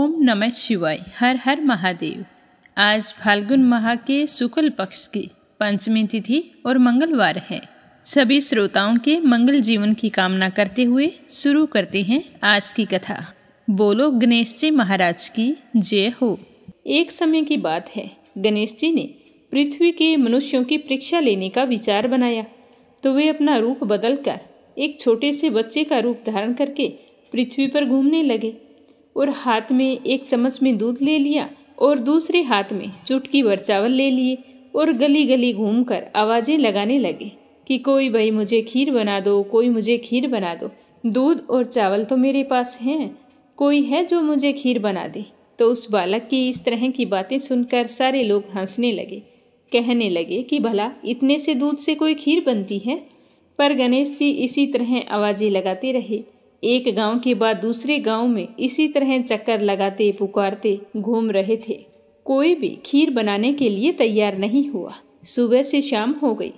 ओम नमः शिवाय। हर हर महादेव। आज फाल्गुन माह के शुक्ल पक्ष की पंचमी तिथि और मंगलवार है। सभी श्रोताओं के मंगल जीवन की कामना करते हुए शुरू करते हैं आज की कथा। बोलो गणेश जी महाराज की जय हो। एक समय की बात है, गणेश जी ने पृथ्वी के मनुष्यों की परीक्षा लेने का विचार बनाया तो वे अपना रूप बदलकर एक छोटे से बच्चे का रूप धारण करके पृथ्वी पर घूमने लगे और हाथ में एक चम्मच में दूध ले लिया और दूसरे हाथ में चुटकी भर चावल ले लिए और गली गली घूमकर आवाजें लगाने लगे कि कोई भाई मुझे खीर बना दो, कोई मुझे खीर बना दो। दूध और चावल तो मेरे पास हैं, कोई है जो मुझे खीर बना दे। तो उस बालक की इस तरह की बातें सुनकर सारे लोग हंसने लगे, कहने लगे कि भला इतने से दूध से कोई खीर बनती है। पर गणेश जी इसी तरह आवाजें लगाते रहे। एक गांव के बाद दूसरे गांव में इसी तरह चक्कर लगाते पुकारते घूम रहे थे। कोई भी खीर बनाने के लिए तैयार नहीं हुआ। सुबह से शाम हो गई।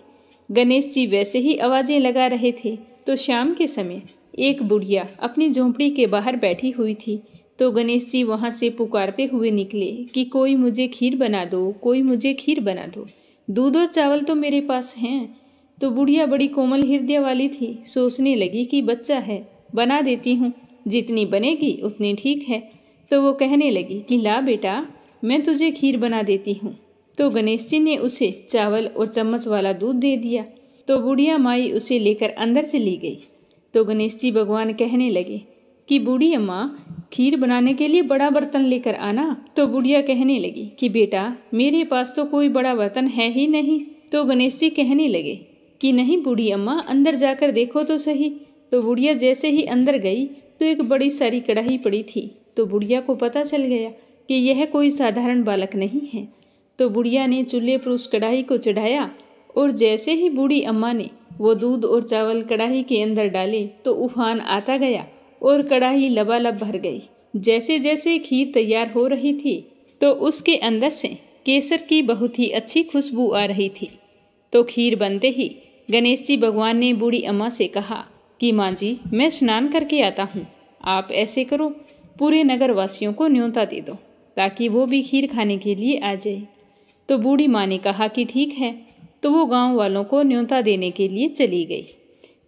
गणेश जी वैसे ही आवाजें लगा रहे थे तो शाम के समय एक बुढ़िया अपनी झोंपड़ी के बाहर बैठी हुई थी। तो गणेश जी वहां से पुकारते हुए निकले कि कोई मुझे खीर बना दो, कोई मुझे खीर बना दो। दूध और चावल तो मेरे पास हैं। तो बुढ़िया बड़ी कोमल हृदय वाली थी, सोचने लगी कि बच्चा है, बना देती हूँ, जितनी बनेगी उतनी ठीक है। तो वो कहने लगी कि ला बेटा, मैं तुझे खीर बना देती हूँ। तो गणेश जी ने उसे चावल और चम्मच वाला दूध दे दिया। तो बुढ़िया माई उसे लेकर अंदर चली गई। तो गणेश जी भगवान कहने लगे कि बूढ़ी अम्मा, खीर बनाने के लिए बड़ा बर्तन लेकर आना। तो बुढ़िया कहने लगी कि बेटा, मेरे पास तो कोई बड़ा बर्तन है ही नहीं। तो गणेश जी कहने लगे कि नहीं बूढ़ी अम्मा, अंदर जाकर देखो तो सही। तो बुढ़िया जैसे ही अंदर गई तो एक बड़ी सारी कढ़ाई पड़ी थी। तो बुढ़िया को पता चल गया कि यह कोई साधारण बालक नहीं है। तो बुढ़िया ने चूल्हे पर उस कढ़ाई को चढ़ाया और जैसे ही बूढ़ी अम्मा ने वो दूध और चावल कढ़ाई के अंदर डाले तो उफान आता गया और कढ़ाई लबालब भर गई। जैसे जैसे खीर तैयार हो रही थी तो उसके अंदर से केसर की बहुत ही अच्छी खुशबू आ रही थी। तो खीर बनते ही गणेश जी भगवान ने बूढ़ी अम्मा से कहा कि माँ जी, मैं स्नान करके आता हूँ। आप ऐसे करो, पूरे नगर वासियों को न्योता दे दो ताकि वो भी खीर खाने के लिए आ जाए। तो बूढ़ी माँ ने कहा कि ठीक है। तो वो गांव वालों को न्योता देने के लिए चली गई।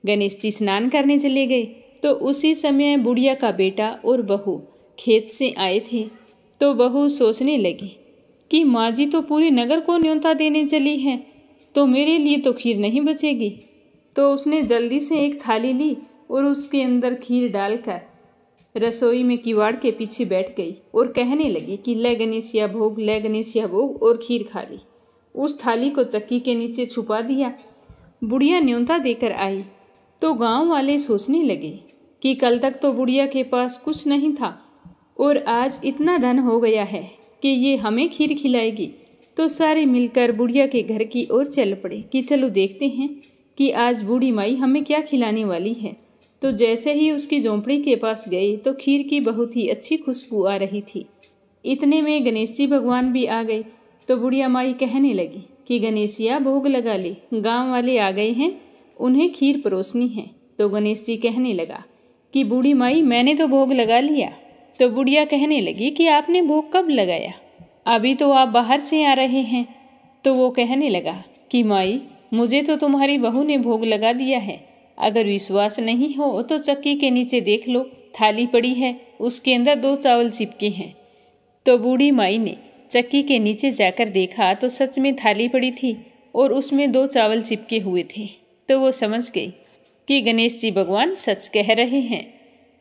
गणेश जी स्नान करने चले गए तो उसी समय बुढ़िया का बेटा और बहू खेत से आए थे। तो बहू सोचने लगी कि माँ जी तो पूरे नगर को न्योता देने चली है, तो मेरे लिए तो खीर नहीं बचेगी। तो उसने जल्दी से एक थाली ली और उसके अंदर खीर डालकर रसोई में किवाड़ के पीछे बैठ गई और कहने लगी कि ले गणेशिया भोग, ले गणेशिया भोग, और खीर खा ली। उस थाली को चक्की के नीचे छुपा दिया। बुढ़िया न्योता देकर आई तो गांव वाले सोचने लगे कि कल तक तो बुढ़िया के पास कुछ नहीं था और आज इतना धन हो गया है कि ये हमें खीर खिलाएगी। तो सारे मिलकर बुढ़िया के घर की ओर चल पड़े कि चलो देखते हैं कि आज बूढ़ी माई हमें क्या खिलाने वाली है। तो जैसे ही उसकी झोंपड़ी के पास गए तो खीर की बहुत ही अच्छी खुशबू आ रही थी। इतने में गणेश जी भगवान भी आ गए। तो बुढ़िया माई कहने लगी कि गणेशिया भोग लगा ले, गांव वाले आ गए हैं, उन्हें खीर परोसनी है। तो गणेश जी कहने लगा कि बूढ़ी माई, मैंने तो भोग लगा लिया। तो बुढ़िया कहने लगी कि आपने भोग कब लगाया? अभी तो आप बाहर से आ रहे हैं। तो वो कहने लगा कि माई, मुझे तो तुम्हारी बहू ने भोग लगा दिया है। अगर विश्वास नहीं हो तो चक्की के नीचे देख लो, थाली पड़ी है, उसके अंदर 2 चावल चिपके हैं। तो बूढ़ी माई ने चक्की के नीचे जाकर देखा तो सच में थाली पड़ी थी और उसमें 2 चावल चिपके हुए थे। तो वो समझ गई कि गणेश जी भगवान सच कह रहे हैं।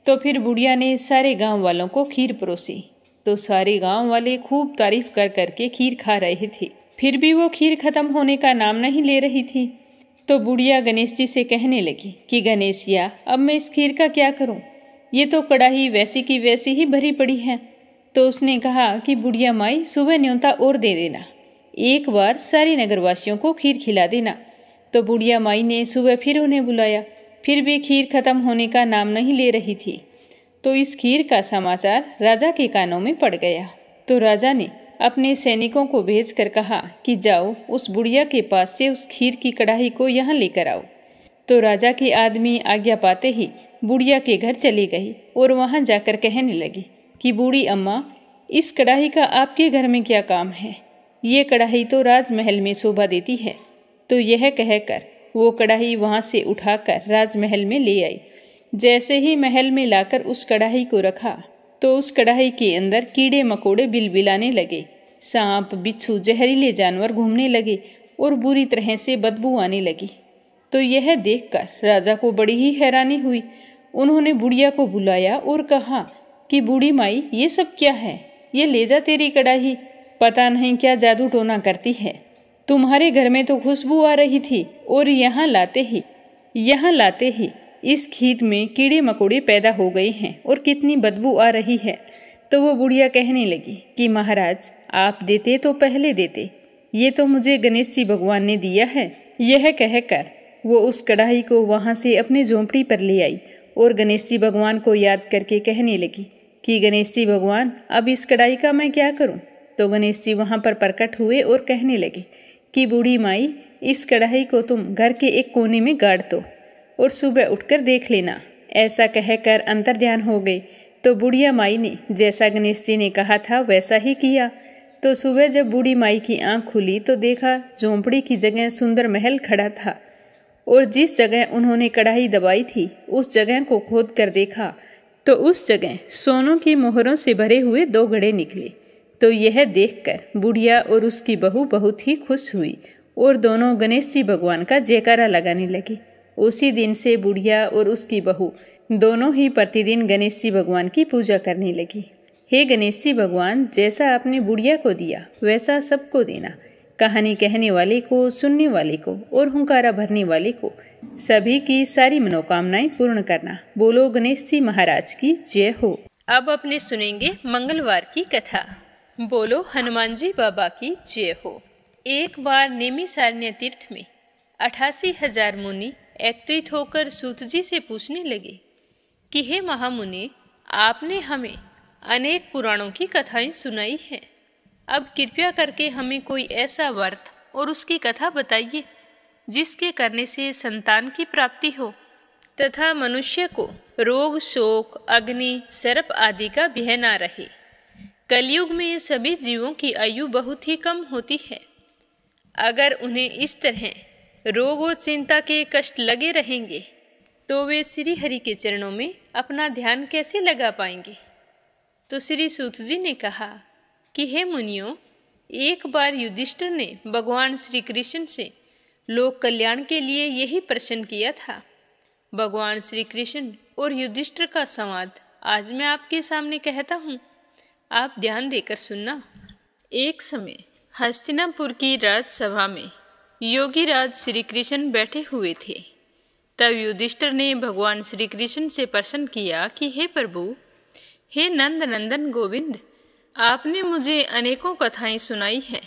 तो फिर बुढ़िया ने सारे गांव वालों को खीर परोसी। तो सारे गांव वाले खूब तारीफ कर करके खीर खा रहे थे। फिर भी वो खीर खत्म होने का नाम नहीं ले रही थी। तो बुढ़िया गणेश जी से कहने लगी कि गणेशिया, अब मैं इस खीर का क्या करूं? ये तो कढ़ाई वैसी की वैसी ही भरी पड़ी है। तो उसने कहा कि बुढ़िया माई, सुबह न्योता और दे देना, एक बार सारे नगरवासियों को खीर खिला देना। तो बुढ़िया माई ने सुबह फिर उन्हें बुलाया, फिर भी खीर खत्म होने का नाम नहीं ले रही थी। तो इस खीर का समाचार राजा के कानों में पड़ गया। तो राजा ने अपने सैनिकों को भेजकर कहा कि जाओ, उस बुढ़िया के पास से उस खीर की कढ़ाई को यहाँ लेकर आओ। तो राजा के आदमी आज्ञा पाते ही बुढ़िया के घर चली गई और वहाँ जाकर कहने लगी कि बूढ़ी अम्मा, इस कढ़ाई का आपके घर में क्या काम है? ये कढ़ाई तो राजमहल में शोभा देती है। तो यह कहकर वो कढ़ाई वहाँ से उठाकर राजमहल में ले आई। जैसे ही महल में लाकर उस कढ़ाई को रखा तो उस कढ़ाई के अंदर कीड़े मकोड़े बिलबिलाने लगे, सांप बिच्छू जहरीले जानवर घूमने लगे और बुरी तरह से बदबू आने लगी। तो यह देखकर राजा को बड़ी ही हैरानी हुई। उन्होंने बुढ़िया को बुलाया और कहा कि बूढ़ी माई, ये सब क्या है? ये ले जा तेरी कढ़ाई, पता नहीं क्या जादू टोना करती है। तुम्हारे घर में तो खुशबू आ रही थी और यहाँ लाते ही इस खीर में कीड़े मकोड़े पैदा हो गए हैं और कितनी बदबू आ रही है। तो वो बुढ़िया कहने लगी कि महाराज, आप देते तो पहले देते, ये तो मुझे गणेश जी भगवान ने दिया है। यह कहकर वो उस कढ़ाई को वहाँ से अपनी झोंपड़ी पर ले आई और गणेश जी भगवान को याद करके कहने लगी कि गणेश जी भगवान, अब इस कढ़ाई का मैं क्या करूँ? तो गणेश जी वहाँ पर प्रकट हुए और कहने लगे कि बूढ़ी माई, इस कढ़ाई को तुम घर के एक कोने में गाड़ दो और सुबह उठकर देख लेना। ऐसा कहकर अंतर्ध्यान हो गए। तो बुढ़िया माई ने जैसा गणेश जी ने कहा था वैसा ही किया। तो सुबह जब बूढ़ी माई की आंख खुली तो देखा झोंपड़ी की जगह सुंदर महल खड़ा था और जिस जगह उन्होंने कढ़ाई दबाई थी उस जगह को खोद कर देखा तो उस जगह सोनों की मोहरों से भरे हुए 2 घड़े निकले। तो यह देखकर बुढ़िया और उसकी बहू बहुत ही खुश हुई और दोनों गणेश जी भगवान का जयकारा लगाने लगी। उसी दिन से बुढ़िया और उसकी बहू दोनों ही प्रतिदिन गणेश जी भगवान की पूजा करने लगी। हे गणेश जी भगवान, जैसा आपने बुढ़िया को दिया वैसा सबको देना। कहानी कहने वाले को, सुनने वाले को और हुंकारा भरने वाले को सभी की सारी मनोकामनाएं पूर्ण करना। बोलो गणेश जी महाराज की जय हो। अब अपने सुनेंगे मंगलवार की कथा। बोलो हनुमान जी बाबा की जय हो। एक बार नेमिषारण्य तीर्थ में 88,000 मुनि एकत्रित होकर सूत जी से पूछने लगे कि हे महामुनि, आपने हमें अनेक पुराणों की कथाएं सुनाई हैं। अब कृपया करके हमें कोई ऐसा व्रत और उसकी कथा बताइए जिसके करने से संतान की प्राप्ति हो तथा मनुष्य को रोग, शोक, अग्नि, सर्प आदि का भय न रहे। कलयुग में सभी जीवों की आयु बहुत ही कम होती है। अगर उन्हें इस तरह रोग और चिंता के कष्ट लगे रहेंगे तो वे श्री हरि के चरणों में अपना ध्यान कैसे लगा पाएंगे? तो श्री सूत जी ने कहा कि हे मुनियों, एक बार युधिष्ठिर ने भगवान श्री कृष्ण से लोक कल्याण के लिए यही प्रश्न किया था। भगवान श्री कृष्ण और युधिष्ठिर का संवाद आज मैं आपके सामने कहता हूँ, आप ध्यान देकर सुनना। एक समय हस्तिनापुर की राजसभा में योगीराज श्री कृष्ण बैठे हुए थे। तब युधिष्ठिर ने भगवान श्री कृष्ण से प्रश्न किया कि हे प्रभु, हे नंद नंदन गोविंद, आपने मुझे अनेकों कथाएं सुनाई हैं।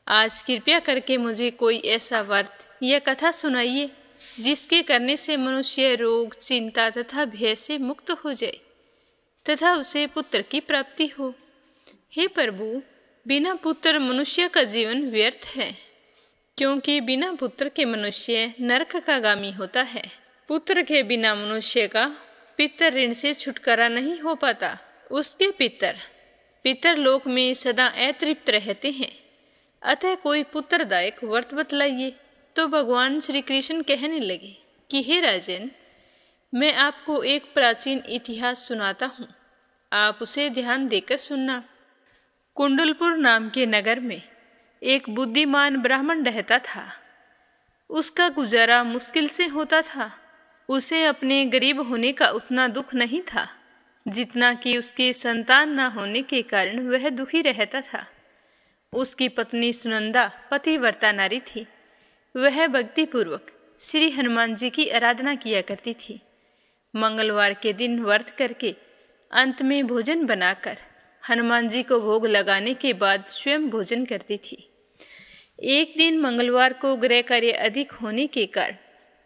आज कृपया करके मुझे कोई ऐसा व्रत या कथा सुनाइए जिसके करने से मनुष्य रोग, चिंता तथा भय से मुक्त हो जाए तथा उसे पुत्र की प्राप्ति हो। हे प्रभु, बिना पुत्र मनुष्य का जीवन व्यर्थ है, क्योंकि बिना पुत्र के मनुष्य नरक का गामी होता है। पुत्र के बिना मनुष्य का पितर ऋण से छुटकारा नहीं हो पाता। उसके पितर लोक में सदा अतृप्त रहते हैं। अतः कोई पुत्रदायक व्रत बतलाइए। तो भगवान श्री कृष्ण कहने लगे कि हे राजन, मैं आपको एक प्राचीन इतिहास सुनाता हूँ, आप उसे ध्यान देकर सुनना। कुंडलपुर नाम के नगर में एक बुद्धिमान ब्राह्मण रहता था। उसका गुजारा मुश्किल से होता था। उसे अपने गरीब होने का उतना दुख नहीं था जितना कि उसके संतान न होने के कारण वह दुखी रहता था। उसकी पत्नी सुनंदा पतिव्रता नारी थी। वह भक्तिपूर्वक श्री हनुमान जी की आराधना किया करती थी। मंगलवार के दिन व्रत करके अंत में भोजन बनाकर हनुमान जी को भोग लगाने के बाद स्वयं भोजन करती थी। एक दिन मंगलवार को गृह कार्य अधिक होने के कारण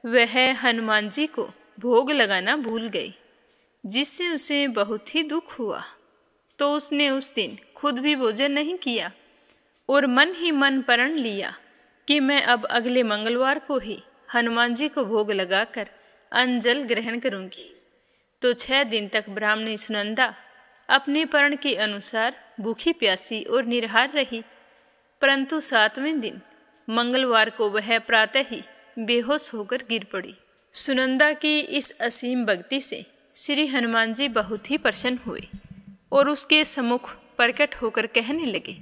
वह हनुमान जी को भोग लगाना भूल गई, जिससे उसे बहुत ही दुख हुआ। तो उसने उस दिन खुद भी भोजन नहीं किया और मन ही मन प्रण लिया कि मैं अब अगले मंगलवार को ही हनुमान जी को भोग लगाकर अन्न जल ग्रहण करूंगी। तो 6 दिन तक ब्राह्मणी सुनंदा अपने पर्ण के अनुसार भूखी प्यासी और निराहार रही, परंतु 7वें दिन मंगलवार को वह प्रातः ही बेहोश होकर गिर पड़ी। सुनंदा की इस असीम भक्ति से श्री हनुमान जी बहुत ही प्रसन्न हुए और उसके सम्मुख प्रकट होकर कहने लगे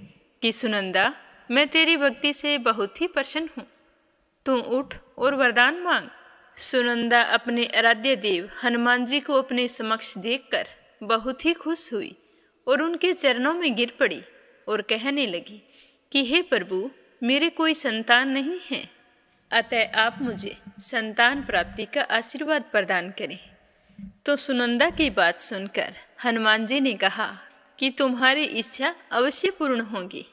कि सुनंदा, मैं तेरी भक्ति से बहुत ही प्रसन्न हूँ, तू उठ और वरदान मांग। सुनंदा अपने आराध्य देव हनुमान जी को अपने समक्ष देखकर बहुत ही खुश हुई और उनके चरणों में गिर पड़ी और कहने लगी कि हे प्रभु, मेरे कोई संतान नहीं है, अतः आप मुझे संतान प्राप्ति का आशीर्वाद प्रदान करें। तो सुनंदा की बात सुनकर हनुमान जी ने कहा कि तुम्हारी इच्छा अवश्य पूर्ण होगी।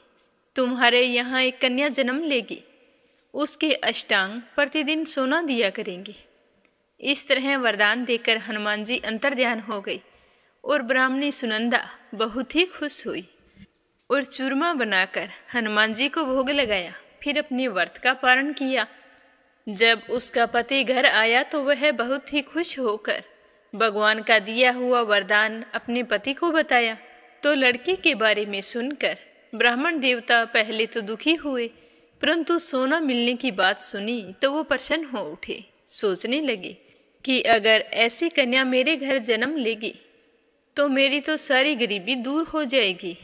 तुम्हारे यहाँ एक कन्या जन्म लेगी, उसके अष्टांग प्रतिदिन सोना दिया करेंगे। इस तरह वरदान देकर हनुमान जी अंतर्ध्यान हो गई और ब्राह्मणी सुनंदा बहुत ही खुश हुई और चूरमा बनाकर हनुमान जी को भोग लगाया। फिर अपने व्रत का पारण किया। जब उसका पति घर आया तो वह बहुत ही खुश होकर भगवान का दिया हुआ वरदान अपने पति को बताया। तो लड़के के बारे में सुनकर ब्राह्मण देवता पहले तो दुखी हुए, परंतु सोना मिलने की बात सुनी तो वो प्रसन्न हो उठे। सोचने लगे कि अगर ऐसी कन्या मेरे घर जन्म लेगी तो मेरी तो सारी गरीबी दूर हो जाएगी।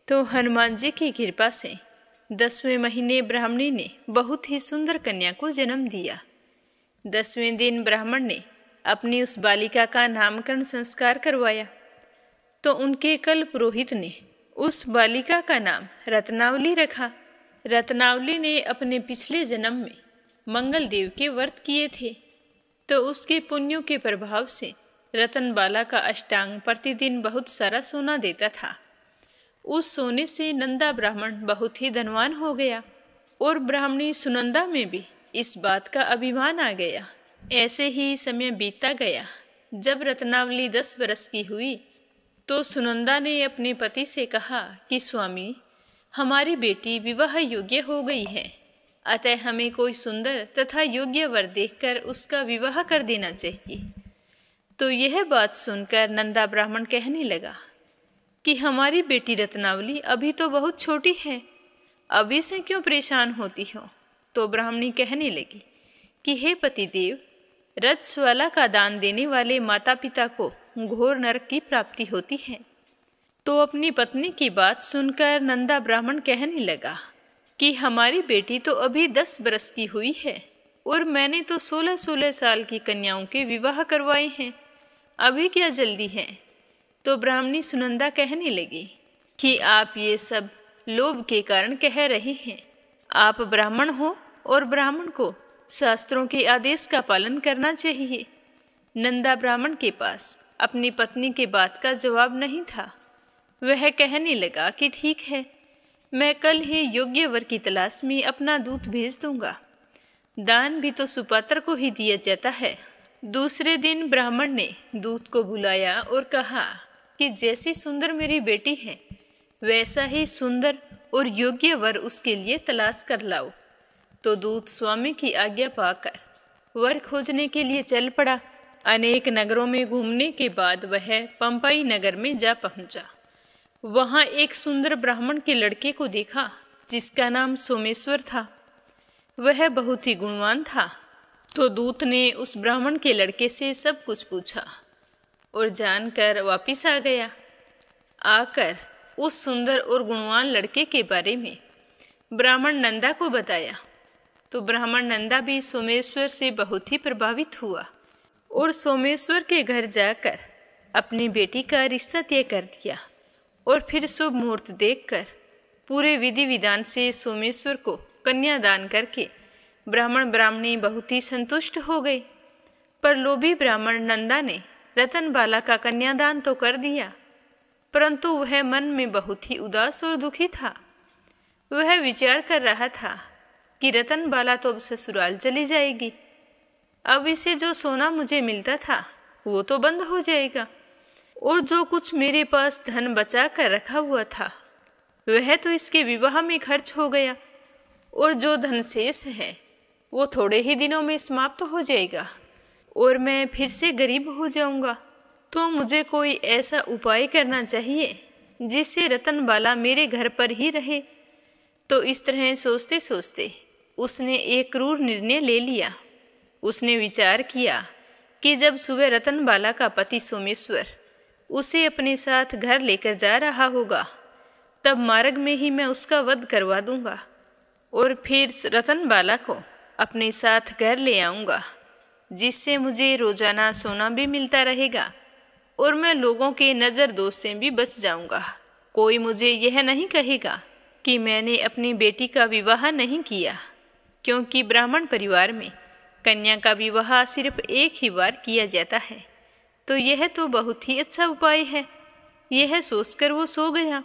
तो हनुमान जी की कृपा से 10वें महीने ब्राह्मणी ने बहुत ही सुंदर कन्या को जन्म दिया। 10वें दिन ब्राह्मण ने अपनी उस बालिका का नामकरण संस्कार करवाया। तो उनके कल पुरोहित ने उस बालिका का नाम रत्नावली रखा। रत्नावली ने अपने पिछले जन्म में मंगल देव के व्रत किए थे, तो उसके पुण्यों के प्रभाव से रतनबाला का अष्टांग प्रतिदिन बहुत सारा सोना देता था। उस सोने से नंदा ब्राह्मण बहुत ही धनवान हो गया और ब्राह्मणी सुनंदा में भी इस बात का अभिमान आ गया। ऐसे ही समय बीतता गया। जब रत्नावली 10 बरस की हुई तो सुनंदा ने अपने पति से कहा कि स्वामी, हमारी बेटी विवाह योग्य हो गई है, अतः हमें कोई सुंदर तथा योग्य वर देखकर उसका विवाह कर देना चाहिए। तो यह बात सुनकर नंदा ब्राह्मण कहने लगा कि हमारी बेटी रत्नावली अभी तो बहुत छोटी है, अभी से क्यों परेशान होती हो। तो ब्राह्मणी कहने लगी कि हे पतिदेव, रजस्वाला का दान देने वाले माता पिता को घोर नरक की प्राप्ति होती है। तो अपनी पत्नी की बात सुनकर नंदा ब्राह्मण कहने लगा कि हमारी बेटी तो अभी 10 बरस की हुई है और मैंने तो 16-16 साल की कन्याओं के विवाह करवाए हैं, अभी क्या जल्दी है। तो ब्राह्मणी सुनंदा कहने लगी कि आप ये सब लोभ के कारण कह रहे हैं। आप ब्राह्मण हो और ब्राह्मण को शास्त्रों के आदेश का पालन करना चाहिए। नंदा ब्राह्मण के पास अपनी पत्नी के बात का जवाब नहीं था। वह कहने लगा कि ठीक है, मैं कल ही योग्य वर की तलाश में अपना दूत भेज दूंगा। दान भी तो सुपात्र को ही दिया जाता है। दूसरे दिन ब्राह्मण ने दूत को बुलाया और कहा कि जैसी सुंदर मेरी बेटी है, वैसा ही सुंदर और योग्य वर उसके लिए तलाश कर लाओ। तो दूत स्वामी की आज्ञा पाकर वर खोजने के लिए चल पड़ा। अनेक नगरों में घूमने के बाद वह पंपाई नगर में जा पहुंचा। वहां एक सुंदर ब्राह्मण के लड़के को देखा जिसका नाम सोमेश्वर था। वह बहुत ही गुणवान था। तो दूत ने उस ब्राह्मण के लड़के से सब कुछ पूछा और जानकर वापिस आ गया। आकर उस सुंदर और गुणवान लड़के के बारे में ब्राह्मण नंदा को बताया। तो ब्राह्मण नंदा भी सोमेश्वर से बहुत ही प्रभावित हुआ और सोमेश्वर के घर जाकर अपनी बेटी का रिश्ता तय कर दिया और फिर शुभ मुहूर्त देखकर पूरे विधि विधान से सोमेश्वर को कन्यादान करके ब्राह्मण ब्राह्मणी बहुत ही संतुष्ट हो गए। पर लोभी ब्राह्मण नंदा ने रतनबाला का कन्यादान तो कर दिया, परंतु वह मन में बहुत ही उदास और दुखी था। वह विचार कर रहा था कि रतनबाला तो अब ससुराल चली जाएगी, अब इसे जो सोना मुझे मिलता था वो तो बंद हो जाएगा, और जो कुछ मेरे पास धन बचा कर रखा हुआ था वह तो इसके विवाह में खर्च हो गया, और जो धन शेष है वो थोड़े ही दिनों में समाप्त हो जाएगा और मैं फिर से गरीब हो जाऊंगा। तो मुझे कोई ऐसा उपाय करना चाहिए जिससे रतनबाला मेरे घर पर ही रहे। तो इस तरह सोचते सोचते उसने एक क्रूर निर्णय ले लिया। उसने विचार किया कि जब सुबह रतनबाला का पति सोमेश्वर उसे अपने साथ घर लेकर जा रहा होगा, तब मार्ग में ही मैं उसका वध करवा दूंगा और फिर रतनबाला को अपने साथ घर ले आऊंगा, जिससे मुझे रोजाना सोना भी मिलता रहेगा और मैं लोगों के नज़र दोष से भी बच जाऊंगा। कोई मुझे यह नहीं कहेगा कि मैंने अपनी बेटी का विवाह नहीं किया, क्योंकि ब्राह्मण परिवार में कन्या का विवाह सिर्फ एक ही बार किया जाता है। तो यह तो बहुत ही अच्छा उपाय है। यह सोचकर वो सो गया।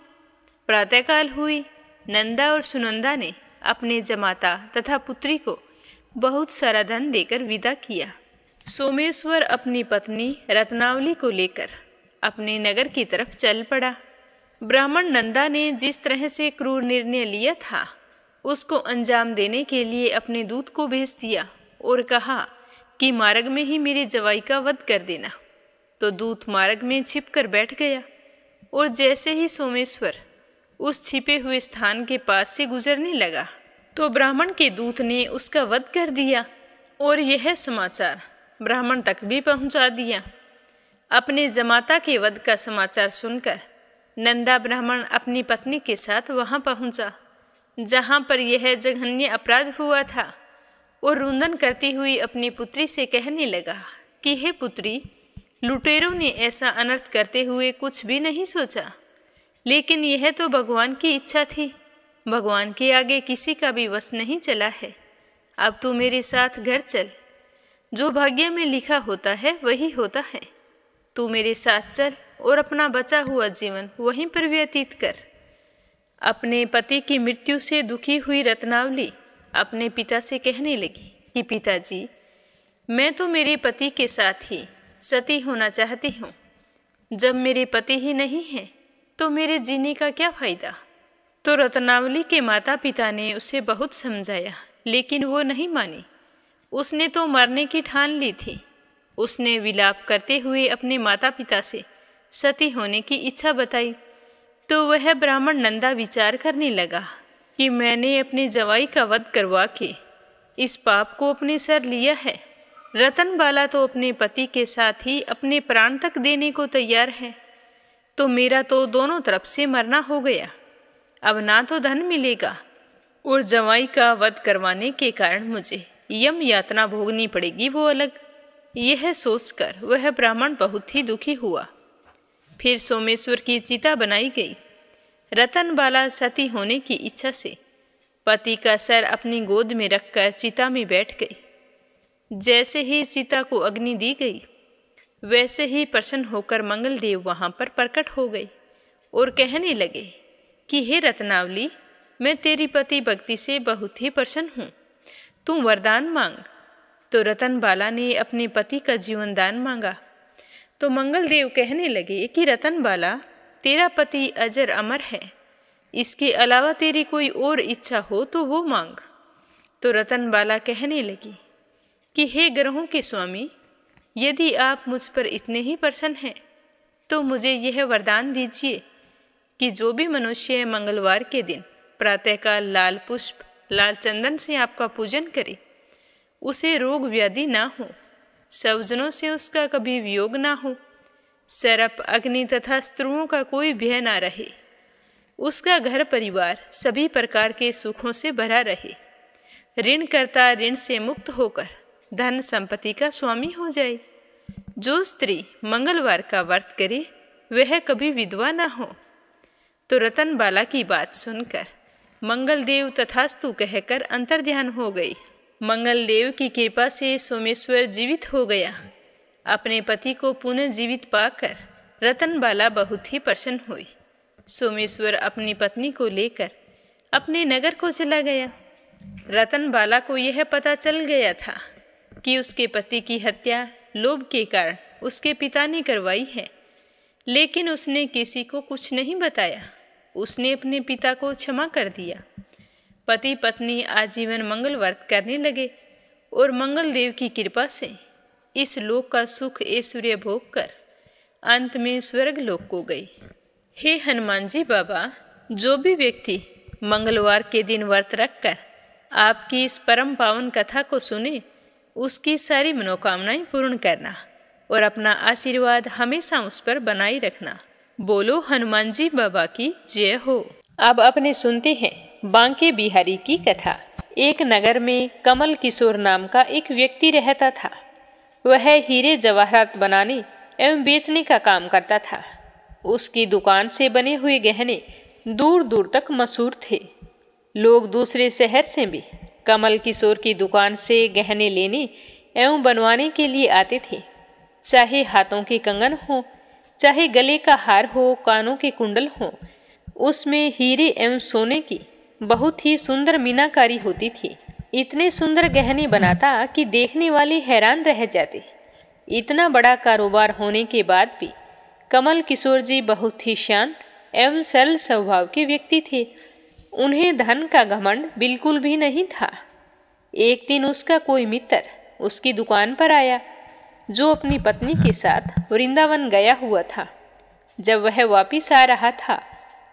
प्रातःकाल हुई। नंदा और सुनंदा ने अपने जमाता तथा पुत्री को बहुत सारा धन देकर विदा किया। सोमेश्वर अपनी पत्नी रत्नावली को लेकर अपने नगर की तरफ चल पड़ा। ब्राह्मण नंदा ने जिस तरह से क्रूर निर्णय लिया था, उसको अंजाम देने के लिए अपने दूत को भेज दिया और कहा कि मार्ग में ही मेरे जवाई का वध कर देना। तो दूत मार्ग में छिप कर बैठ गया और जैसे ही सोमेश्वर उस छिपे हुए स्थान के पास से गुजरने लगा, तो ब्राह्मण के दूत ने उसका वध कर दिया और यह समाचार ब्राह्मण तक भी पहुंचा दिया। अपने जमाता के वध का समाचार सुनकर नंदा ब्राह्मण अपनी पत्नी के साथ वहां पहुंचा, जहां पर यह जघन्य अपराध हुआ था, और रुंदन करती हुई अपनी पुत्री से कहने लगा कि हे पुत्री, लुटेरों ने ऐसा अनर्थ करते हुए कुछ भी नहीं सोचा, लेकिन यह तो भगवान की इच्छा थी। भगवान के आगे किसी का भी वश नहीं चला है। अब तू मेरे साथ घर चल। जो भाग्य में लिखा होता है वही होता है। तू मेरे साथ चल और अपना बचा हुआ जीवन वहीं पर व्यतीत कर। अपने पति की मृत्यु से दुखी हुई रत्नावली अपने पिता से कहने लगी कि पिताजी, मैं तो मेरे पति के साथ ही सती होना चाहती हूँ। जब मेरे पति ही नहीं हैं, तो मेरे जीने का क्या फायदा। तो रत्नावली के माता पिता ने उसे बहुत समझाया, लेकिन वो नहीं मानी। उसने तो मरने की ठान ली थी। उसने विलाप करते हुए अपने माता पिता से सती होने की इच्छा बताई। तो वह ब्राह्मण नंदा विचार करने लगा कि मैंने अपने जवाई का वध करवा के इस पाप को अपने सर लिया है। रतनबाला तो अपने पति के साथ ही अपने प्राण तक देने को तैयार है, तो मेरा तो दोनों तरफ से मरना हो गया। अब ना तो धन मिलेगा और जवाई का वध करवाने के कारण मुझे यम यातना भोगनी पड़ेगी, वो अलग। यह सोचकर वह ब्राह्मण बहुत ही दुखी हुआ। फिर सोमेश्वर की चिता बनाई गई। रतनबाला सती होने की इच्छा से पति का सर अपनी गोद में रखकर चिता में बैठ गई। जैसे ही चिता को अग्नि दी गई, वैसे ही प्रसन्न होकर मंगलदेव वहां पर प्रकट हो गए और कहने लगे कि हे रत्नावली, मैं तेरी पति भक्ति से बहुत ही प्रसन्न हूँ। तू वरदान मांग। तो रतनबाला ने अपने पति का जीवन दान मांगा। तो मंगलदेव कहने लगे कि रतनबाला, तेरा पति अजर अमर है। इसके अलावा तेरी कोई और इच्छा हो तो वो मांग। तो रतनबाला कहने लगी कि हे ग्रहों के स्वामी, यदि आप मुझ पर इतने ही प्रसन्न हैं, तो मुझे यह वरदान दीजिए कि जो भी मनुष्य मंगलवार के दिन प्रातःकाल लाल पुष्प, लाल चंदन से आपका पूजन करे, उसे रोग व्याधि ना हो, स्वजनों से उसका कभी वियोग ना हो, सर्प, अग्नि तथा स्त्रुओं का कोई भय ना रहे, उसका घर परिवार सभी प्रकार के सुखों से भरा रहे, ऋणकर्ता ऋण से मुक्त होकर धन संपत्ति का स्वामी हो जाए। जो स्त्री मंगलवार का व्रत करे वह कभी विधवा ना हो। तो रतनबाला की बात सुनकर मंगलदेव तथास्तु कहकर अंतर्ध्यान हो गई। मंगलदेव की कृपा से सोमेश्वर जीवित हो गया। अपने पति को पुनः जीवित पाकर रतनबाला बहुत ही प्रसन्न हुई। सोमेश्वर अपनी पत्नी को लेकर अपने नगर को चला गया। रतनबाला को यह पता चल गया था कि उसके पति की हत्या लोभ के कारण उसके पिता ने करवाई है, लेकिन उसने किसी को कुछ नहीं बताया। उसने अपने पिता को क्षमा कर दिया। पति पत्नी आजीवन मंगल व्रत करने लगे और मंगलदेव की कृपा से इस लोक का सुख ऐश्वर्य भोग कर अंत में स्वर्ग लोक को गई। हे हनुमान जी बाबा, जो भी व्यक्ति मंगलवार के दिन व्रत रखकर आपकी इस परम पावन कथा को सुने, उसकी सारी मनोकामनाएं पूर्ण करना और अपना आशीर्वाद हमेशा उस पर बनाए रखना। बोलो हनुमान जी बाबा की जय हो। अब अपने सुनते हैं बांके बिहारी की कथा। एक नगर में कमल किशोर नाम का एक व्यक्ति रहता था। वह हीरे जवाहरात बनाने एवं बेचने का काम करता था। उसकी दुकान से बने हुए गहने दूर दूर तक मशहूर थे। लोग दूसरे शहर से भी कमल किशोर की दुकान से गहने लेने एवं बनवाने के लिए आते थे। चाहे हाथों के कंगन हो, चाहे गले का हार हो, कानों के कुंडल हो, उसमें हीरे एवं सोने की बहुत ही सुंदर मीनाकारी होती थी। इतने सुंदर गहने बनाता कि देखने वाले हैरान रह जाते। इतना बड़ा कारोबार होने के बाद भी कमल किशोर जी बहुत ही शांत एवं सरल स्वभाव के व्यक्ति थे। उन्हें धन का घमंड बिल्कुल भी नहीं था। एक दिन उसका कोई मित्र उसकी दुकान पर आया, जो अपनी पत्नी के साथ वृंदावन गया हुआ था। जब वह वापिस आ रहा था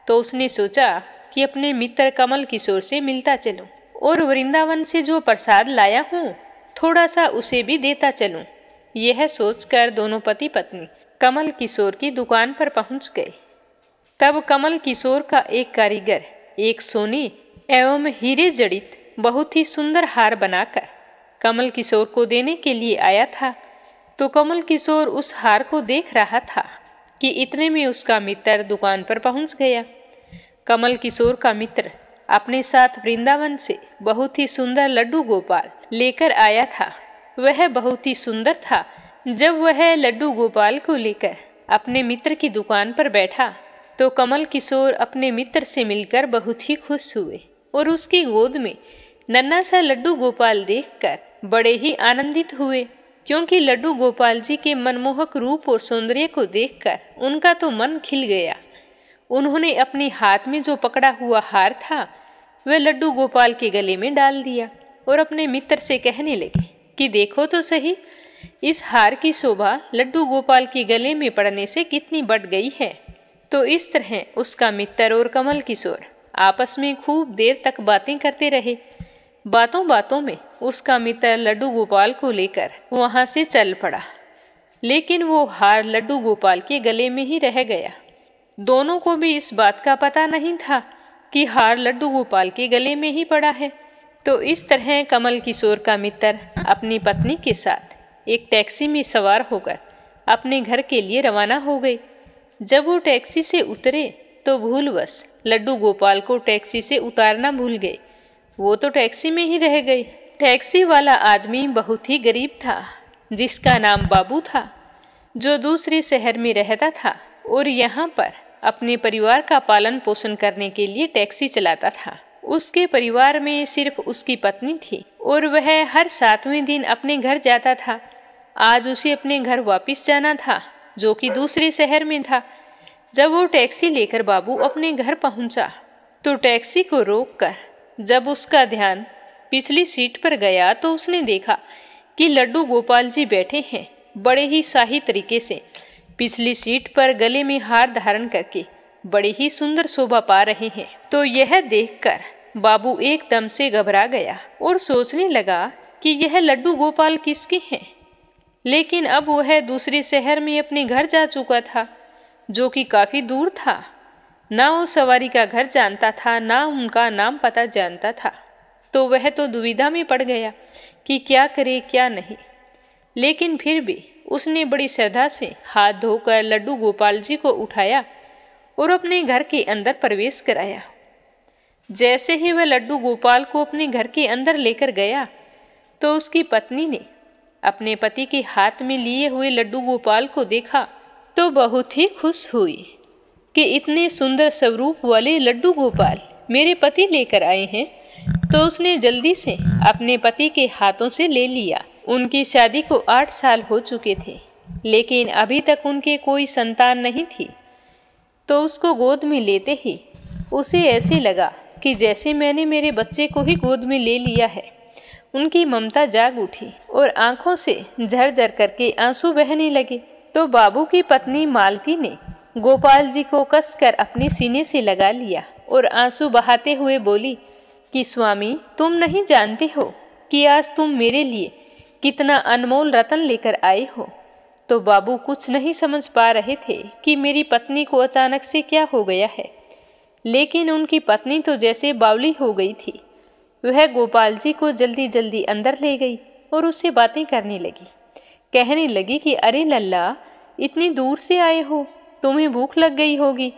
तो उसने सोचा कि अपने मित्र कमल किशोर से मिलता चलूं और वृंदावन से जो प्रसाद लाया हूँ थोड़ा सा उसे भी देता चलूं। यह सोचकर दोनों पति पत्नी कमल किशोर की दुकान पर पहुंच गए। तब कमल किशोर का एक कारीगर एक सोने एवं हीरे जड़ित बहुत ही सुंदर हार बनाकर कमल किशोर को देने के लिए आया था। तो कमल किशोर उस हार को देख रहा था कि इतने में उसका मित्र दुकान पर पहुंच गया। कमल किशोर का मित्र अपने साथ वृंदावन से बहुत ही सुंदर लड्डू गोपाल लेकर आया था। वह बहुत ही सुंदर था। जब वह लड्डू गोपाल को लेकर अपने मित्र की दुकान पर बैठा तो कमल किशोर अपने मित्र से मिलकर बहुत ही खुश हुए और उसकी गोद में नन्हा सा लड्डू गोपाल देखकर बड़े ही आनंदित हुए, क्योंकि लड्डू गोपाल जी के मनमोहक रूप और सौंदर्य को देखकर उनका तो मन खिल गया। उन्होंने अपने हाथ में जो पकड़ा हुआ हार था वह लड्डू गोपाल के गले में डाल दिया और अपने मित्र से कहने लगे कि देखो तो सही, इस हार की शोभा लड्डू गोपाल के गले में पड़ने से कितनी बढ़ गई है। तो इस तरह उसका मित्र और कमल किशोर आपस में खूब देर तक बातें करते रहे। बातों बातों में उसका मित्र लड्डू गोपाल को लेकर वहां से चल पड़ा, लेकिन वो हार लड्डू गोपाल के गले में ही रह गया। दोनों को भी इस बात का पता नहीं था कि हार लड्डू गोपाल के गले में ही पड़ा है। तो इस तरह कमल किशोर का मित्र अपनी पत्नी के साथ एक टैक्सी में सवार होकर अपने घर के लिए रवाना हो गए। जब वो टैक्सी से उतरे तो भूलवश लड्डू गोपाल को टैक्सी से उतारना भूल गए। वो तो टैक्सी में ही रह गए। टैक्सी वाला आदमी बहुत ही गरीब था, जिसका नाम बाबू था, जो दूसरे शहर में रहता था और यहाँ पर अपने परिवार का पालन पोषण करने के लिए टैक्सी चलाता था। उसके परिवार में सिर्फ उसकी पत्नी थी और वह हर 7वें दिन अपने घर जाता था। आज उसे अपने घर वापस जाना था, जो कि दूसरे शहर में था। जब वो टैक्सी लेकर बाबू अपने घर पहुंचा तो टैक्सी को रोककर जब उसका ध्यान पिछली सीट पर गया तो उसने देखा कि लड्डू गोपाल जी बैठे हैं, बड़े ही शाही तरीके से पिछली सीट पर गले में हार धारण करके बड़े ही सुंदर शोभा पा रहे हैं। तो यह देखकर बाबू एकदम से घबरा गया और सोचने लगा कि यह लड्डू गोपाल किसके हैं। लेकिन अब वह दूसरे शहर में अपने घर जा चुका था, जो कि काफी दूर था। ना वो सवारी का घर जानता था, ना उनका नाम पता जानता था। तो वह तो दुविधा में पड़ गया कि क्या करे क्या नहीं। लेकिन फिर भी उसने बड़ी श्रद्धा से हाथ धोकर लड्डू गोपाल जी को उठाया और अपने घर के अंदर प्रवेश कराया। जैसे ही वह लड्डू गोपाल को अपने घर के अंदर लेकर गया तो उसकी पत्नी ने अपने पति के हाथ में लिए हुए लड्डू गोपाल को देखा तो बहुत ही खुश हुई कि इतने सुंदर स्वरूप वाले लड्डू गोपाल मेरे पति लेकर आए हैं। तो उसने जल्दी से अपने पति के हाथों से ले लिया। उनकी शादी को 8 साल हो चुके थे, लेकिन अभी तक उनके कोई संतान नहीं थी। तो उसको गोद में लेते ही उसे ऐसे लगा कि जैसे मैंने मेरे बच्चे को ही गोद में ले लिया है। उनकी ममता जाग उठी और आंखों से झरझर करके आंसू बहने लगे। तो बाबू की पत्नी मालती ने गोपाल जी को कसकर अपने सीने से लगा लिया और आंसू बहाते हुए बोली कि स्वामी, तुम नहीं जानते हो कि आज तुम मेरे लिए कितना अनमोल रतन लेकर आए हो। तो बाबू कुछ नहीं समझ पा रहे थे कि मेरी पत्नी को अचानक से क्या हो गया है, लेकिन उनकी पत्नी तो जैसे बावली हो गई थी। वह गोपाल जी को जल्दी जल्दी अंदर ले गई और उससे बातें करने लगी। कहने लगी कि अरे लल्ला, इतनी दूर से आए हो, तुम्हें भूख लग गई होगी।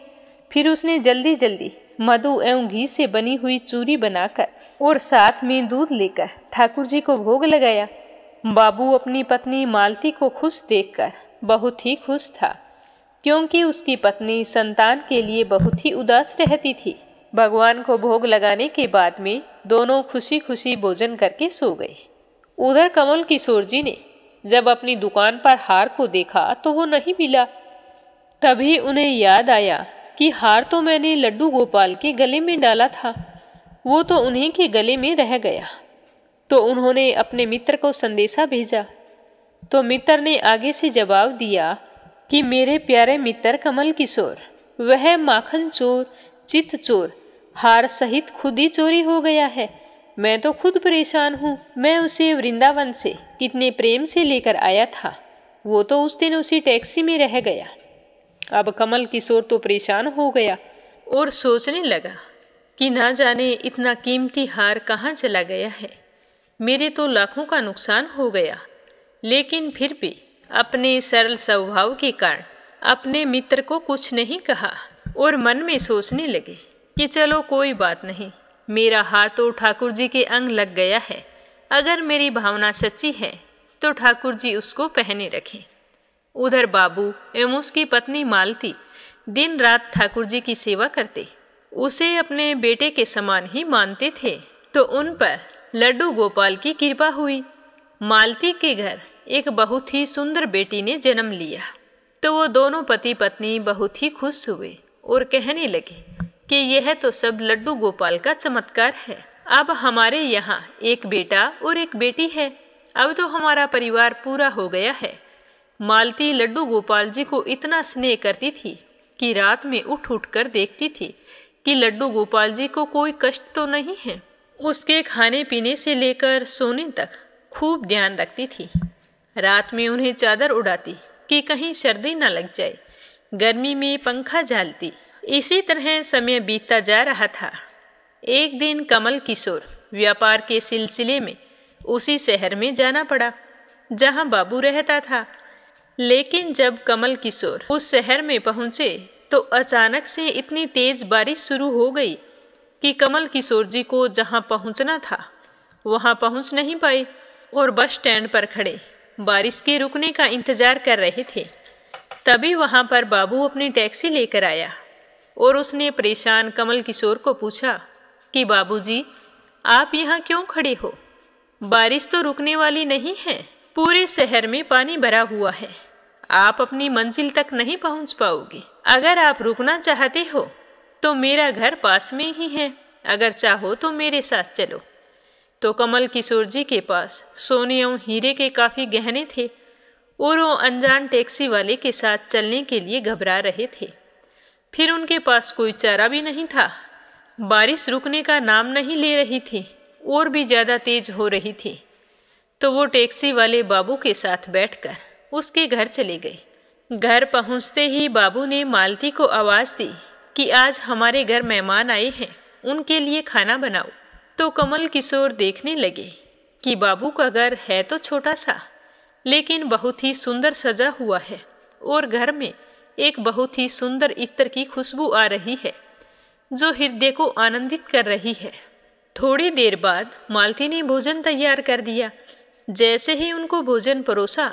फिर उसने जल्दी जल्दी मधु एवं घी से बनी हुई चूरी बनाकर और साथ में दूध लेकर ठाकुर जी को भोग लगाया। बाबू अपनी पत्नी मालती को खुश देखकर बहुत ही खुश था, क्योंकि उसकी पत्नी संतान के लिए बहुत ही उदास रहती थी। भगवान को भोग लगाने के बाद में दोनों खुशी खुशी भोजन करके सो गए। उधर कमल किशोर जी ने जब अपनी दुकान पर हार को देखा तो वो नहीं मिला। तभी उन्हें याद आया कि हार तो मैंने लड्डू गोपाल के गले में डाला था, वो तो उन्हीं के गले में रह गया। तो उन्होंने अपने मित्र को संदेशा भेजा। तो मित्र ने आगे से जवाब दिया कि मेरे प्यारे मित्र कमल किशोर, वह माखन चोर, चित चोर, हार सहित खुद ही चोरी हो गया है। मैं तो खुद परेशान हूँ। मैं उसे वृंदावन से कितने प्रेम से लेकर आया था, वो तो उस दिन उसी टैक्सी में रह गया। अब कमल किशोर तो परेशान हो गया और सोचने लगा कि ना जाने इतना कीमती हार कहाँ चला गया है। मेरे तो लाखों का नुकसान हो गया। लेकिन फिर भी अपने सरल स्वभाव के कारण अपने मित्र को कुछ नहीं कहा और मन में सोचने लगे कि चलो कोई बात नहीं, मेरा हार तो ठाकुर जी के अंग लग गया है। अगर मेरी भावना सच्ची है तो ठाकुर जी उसको पहने रखें। उधर बाबू एवं उसकी पत्नी मालती दिन रात ठाकुर जी की सेवा करते, उसे अपने बेटे के समान ही मानते थे। तो उन पर लड्डू गोपाल की कृपा हुई। मालती के घर एक बहुत ही सुंदर बेटी ने जन्म लिया। तो वो दोनों पति पत्नी बहुत ही खुश हुए और कहने लगे कि यह तो सब लड्डू गोपाल का चमत्कार है। अब हमारे यहाँ एक बेटा और एक बेटी है। अब तो हमारा परिवार पूरा हो गया है। मालती लड्डू गोपाल जी को इतना स्नेह करती थी कि रात में उठ उठ कर देखती थी कि लड्डू गोपाल जी को कोई कष्ट तो नहीं है। उसके खाने पीने से लेकर सोने तक खूब ध्यान रखती थी। रात में उन्हें चादर उड़ाती कि कहीं सर्दी न लग जाए, गर्मी में पंखा झालती। इसी तरह समय बीतता जा रहा था। एक दिन कमल किशोर व्यापार के सिलसिले में उसी शहर में जाना पड़ा जहां बाबू रहता था। लेकिन जब कमल किशोर उस शहर में पहुंचे तो अचानक से इतनी तेज बारिश शुरू हो गई कि कमल किशोर जी को जहां पहुंचना था वहां पहुंच नहीं पाए और बस स्टैंड पर खड़े बारिश के रुकने का इंतजार कर रहे थे। तभी वहां पर बाबू अपनी टैक्सी लेकर आया और उसने परेशान कमल किशोर को पूछा कि बाबूजी, आप यहाँ क्यों खड़े हो? बारिश तो रुकने वाली नहीं है। पूरे शहर में पानी भरा हुआ है। आप अपनी मंजिल तक नहीं पहुंच पाओगे। अगर आप रुकना चाहते हो तो मेरा घर पास में ही है। अगर चाहो तो मेरे साथ चलो। तो कमल किशोर जी के पास सोने और हीरे के काफ़ी गहने थे और वो अनजान टैक्सी वाले के साथ चलने के लिए घबरा रहे थे। फिर उनके पास कोई चारा भी नहीं था। बारिश रुकने का नाम नहीं ले रही थी और भी ज़्यादा तेज हो रही थी। तो वो टैक्सी वाले बाबू के साथ बैठकर उसके घर चले गए। घर पहुंचते ही बाबू ने मालती को आवाज़ दी कि आज हमारे घर मेहमान आए हैं, उनके लिए खाना बनाओ। तो कमल किशोर देखने लगे कि बाबू का घर है तो छोटा सा, लेकिन बहुत ही सुंदर सजा हुआ है और घर में एक बहुत ही सुंदर इत्र की खुशबू आ रही है जो हृदय को आनंदित कर रही है। थोड़ी देर बाद मालती ने भोजन तैयार कर दिया। जैसे ही उनको भोजन परोसा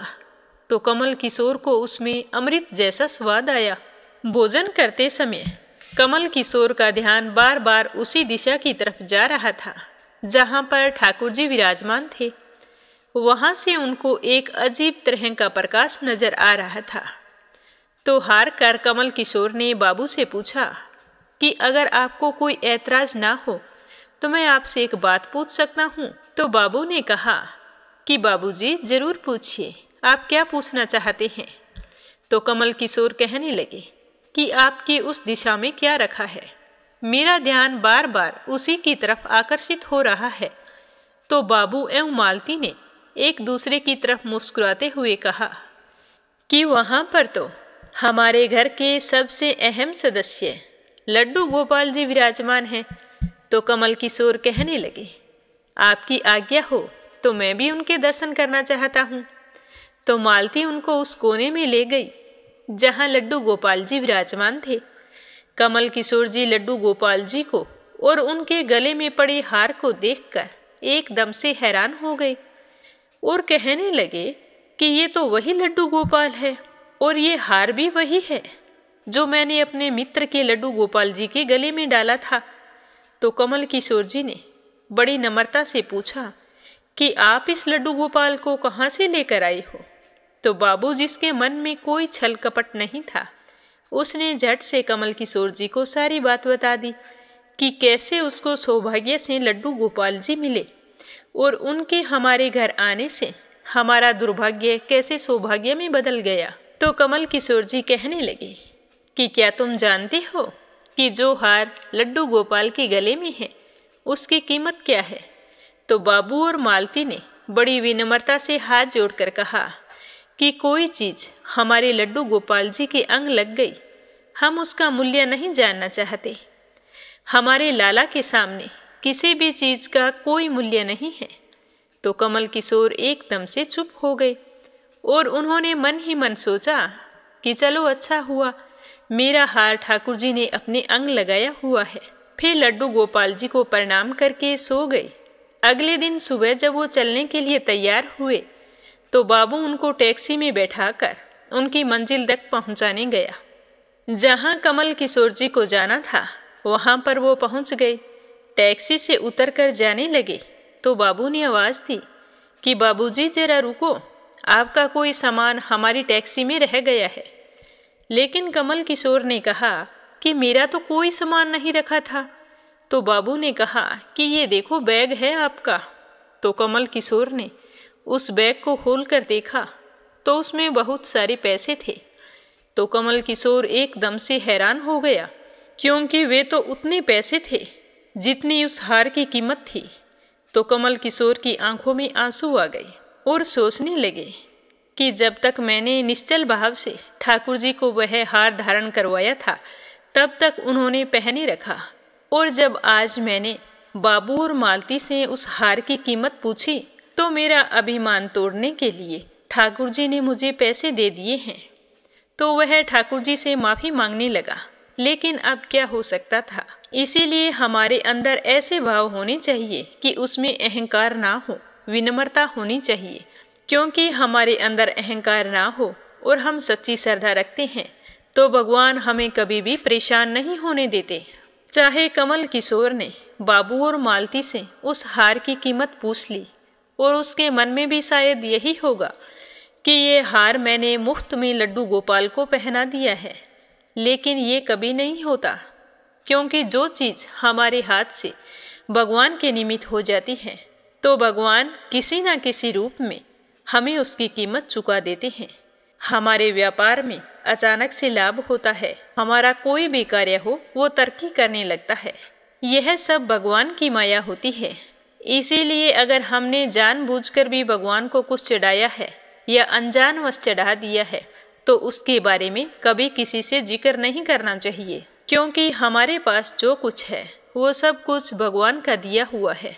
तो कमल किशोर को उसमें अमृत जैसा स्वाद आया। भोजन करते समय कमल किशोर का ध्यान बार बार उसी दिशा की तरफ जा रहा था जहाँ पर ठाकुर जी विराजमान थे। वहाँ से उनको एक अजीब तरह का प्रकाश नजर आ रहा था। तो हार कर कमल किशोर ने बाबू से पूछा कि अगर आपको कोई ऐतराज ना हो तो मैं आपसे एक बात पूछ सकता हूँ। तो बाबू ने कहा कि बाबूजी जरूर पूछिए, आप क्या पूछना चाहते हैं। तो कमल किशोर कहने लगे कि आपकी उस दिशा में क्या रखा है? मेरा ध्यान बार बार उसी की तरफ आकर्षित हो रहा है। तो बाबू एवं मालती ने एक दूसरे की तरफ मुस्कुराते हुए कहा कि वहां पर तो हमारे घर के सबसे अहम सदस्य लड्डू गोपाल जी विराजमान हैं। तो कमल किशोर कहने लगे, आपकी आज्ञा हो तो मैं भी उनके दर्शन करना चाहता हूँ। तो मालती उनको उस कोने में ले गई जहाँ लड्डू गोपाल जी विराजमान थे। कमल किशोर जी लड्डू गोपाल जी को और उनके गले में पड़े हार को देखकर एकदम से हैरान हो गए और कहने लगे कि ये तो वही लड्डू गोपाल है और ये हार भी वही है जो मैंने अपने मित्र के लड्डू गोपाल जी के गले में डाला था। तो कमल किशोर जी ने बड़ी नम्रता से पूछा कि आप इस लड्डू गोपाल को कहाँ से लेकर आए हो? तो बाबू, जिसके मन में कोई छल कपट नहीं था, उसने झट से कमल किशोर जी को सारी बात बता दी कि कैसे उसको सौभाग्य से लड्डू गोपाल जी मिले और उनके हमारे घर आने से हमारा दुर्भाग्य कैसे सौभाग्य में बदल गया। तो कमल किशोर जी कहने लगे कि क्या तुम जानते हो कि जो हार लड्डू गोपाल के गले में है उसकी कीमत क्या है? तो बाबू और मालती ने बड़ी विनम्रता से हाथ जोड़कर कहा कि कोई चीज़ हमारे लड्डू गोपाल जी के अंग लग गई, हम उसका मूल्य नहीं जानना चाहते। हमारे लाला के सामने किसी भी चीज़ का कोई मूल्य नहीं है। तो कमल किशोर एकदम से चुप हो गए और उन्होंने मन ही मन सोचा कि चलो अच्छा हुआ मेरा हार ठाकुर जी ने अपने अंग लगाया हुआ है। फिर लड्डू गोपाल जी को प्रणाम करके सो गए। अगले दिन सुबह जब वो चलने के लिए तैयार हुए तो बाबू उनको टैक्सी में बैठाकर उनकी मंजिल तक पहुंचाने गया। जहां कमल किशोर जी को जाना था वहां पर वो पहुंच गए। टैक्सी से उतरकर जाने लगे तो बाबू ने आवाज़ दी कि बाबूजी जरा रुको, आपका कोई सामान हमारी टैक्सी में रह गया है। लेकिन कमल किशोर ने कहा कि मेरा तो कोई सामान नहीं रखा था। तो बाबू ने कहा कि ये देखो बैग है आपका। तो कमल किशोर ने उस बैग को खोलकर देखा तो उसमें बहुत सारे पैसे थे। तो कमल किशोर एकदम से हैरान हो गया क्योंकि वे तो उतने पैसे थे जितनी उस हार की कीमत थी। तो कमल किशोर की आंखों में आंसू आ गए और सोचने लगे कि जब तक मैंने निश्चल भाव से ठाकुर जी को वह हार धारण करवाया था तब तक उन्होंने पहने रखा, और जब आज मैंने बाबू और मालती से उस हार की कीमत पूछी तो मेरा अभिमान तोड़ने के लिए ठाकुर जी ने मुझे पैसे दे दिए हैं। तो वह ठाकुर जी से माफ़ी मांगने लगा, लेकिन अब क्या हो सकता था। इसीलिए हमारे अंदर ऐसे भाव होने चाहिए कि उसमें अहंकार ना हो, विनम्रता होनी चाहिए। क्योंकि हमारे अंदर अहंकार ना हो और हम सच्ची श्रद्धा रखते हैं तो भगवान हमें कभी भी परेशान नहीं होने देते। चाहे कमल किशोर ने बाबू और मालती से उस हार की कीमत पूछ ली और उसके मन में भी शायद यही होगा कि ये हार मैंने मुफ्त में लड्डू गोपाल को पहना दिया है, लेकिन ये कभी नहीं होता। क्योंकि जो चीज़ हमारे हाथ से भगवान के निमित्त हो जाती है तो भगवान किसी न किसी रूप में हमें उसकी कीमत चुका देते हैं। हमारे व्यापार में अचानक से लाभ होता है, हमारा कोई भी कार्य हो वो तरक्की करने लगता है। यह सब भगवान की माया होती है। इसीलिए अगर हमने जानबूझकर भी भगवान को कुछ चढ़ाया है या अनजानवश चढ़ा दिया है तो उसके बारे में कभी किसी से जिक्र नहीं करना चाहिए। क्योंकि हमारे पास जो कुछ है वो सब कुछ भगवान का दिया हुआ है।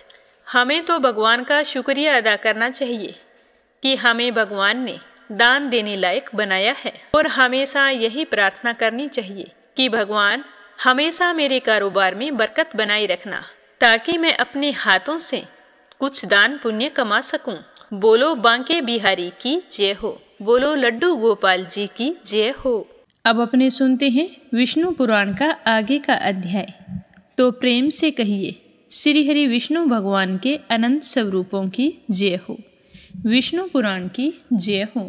हमें तो भगवान का शुक्रिया अदा करना चाहिए कि हमें भगवान ने दान देने लायक बनाया है, और हमेशा यही प्रार्थना करनी चाहिए कि भगवान हमेशा मेरे कारोबार में बरकत बनाए रखना ताकि मैं अपने हाथों से कुछ दान पुण्य कमा सकूं। बोलो बांके बिहारी की जय हो, बोलो लड्डू गोपाल जी की जय हो। अब अपने सुनते हैं विष्णु पुराण का आगे का अध्याय। तो प्रेम से कहिए श्री हरि विष्णु भगवान के अनंत स्वरूपों की जय हो, विष्णु पुराण की जय हो।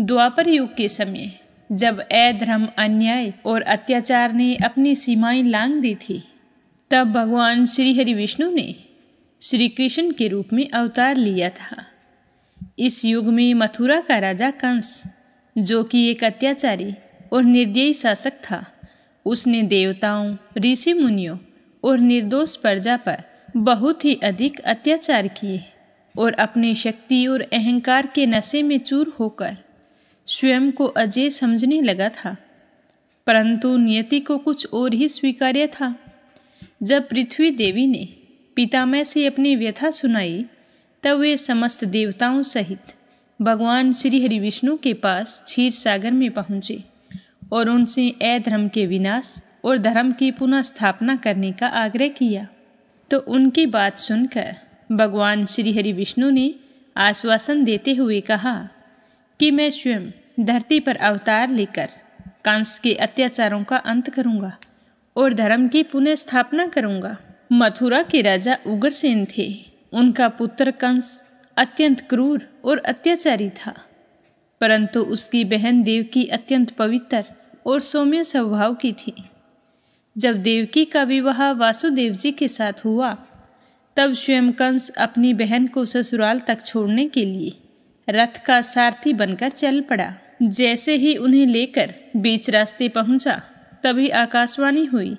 द्वापर युग के समय जब अधर्म, अन्याय और अत्याचार ने अपनी सीमाएं लांघ दी थी, तब भगवान श्री हरि विष्णु ने श्री कृष्ण के रूप में अवतार लिया था। इस युग में मथुरा का राजा कंस जो कि एक अत्याचारी और निर्दयी शासक था, उसने देवताओं, ऋषि मुनियों और निर्दोष प्रजा पर बहुत ही अधिक अत्याचार किए और अपनी शक्ति और अहंकार के नशे में चूर होकर स्वयं को अजय समझने लगा था। परंतु नियति को कुछ और ही स्वीकार्य था। जब पृथ्वी देवी ने पितामह से अपनी व्यथा सुनाई, तब वे समस्त देवताओं सहित भगवान श्री हरि विष्णु के पास क्षीर सागर में पहुँचे और उनसे अधर्म के विनाश और धर्म की पुनः स्थापना करने का आग्रह किया। तो उनकी बात सुनकर भगवान श्री हरि विष्णु ने आश्वासन देते हुए कहा कि मैं स्वयं धरती पर अवतार लेकर कंस के अत्याचारों का अंत करूंगा और धर्म की पुनः स्थापना करूंगा। मथुरा के राजा उग्रसेन थे। उनका पुत्र कंस अत्यंत क्रूर और अत्याचारी था, परंतु उसकी बहन देवकी अत्यंत पवित्र और सौम्य स्वभाव की थी। जब देवकी का विवाह वासुदेव जी के साथ हुआ, तब स्वयं कंस अपनी बहन को ससुराल तक छोड़ने के लिए रथ का सारथी बनकर चल पड़ा। जैसे ही उन्हें लेकर बीच रास्ते पहुंचा, तभी आकाशवाणी हुई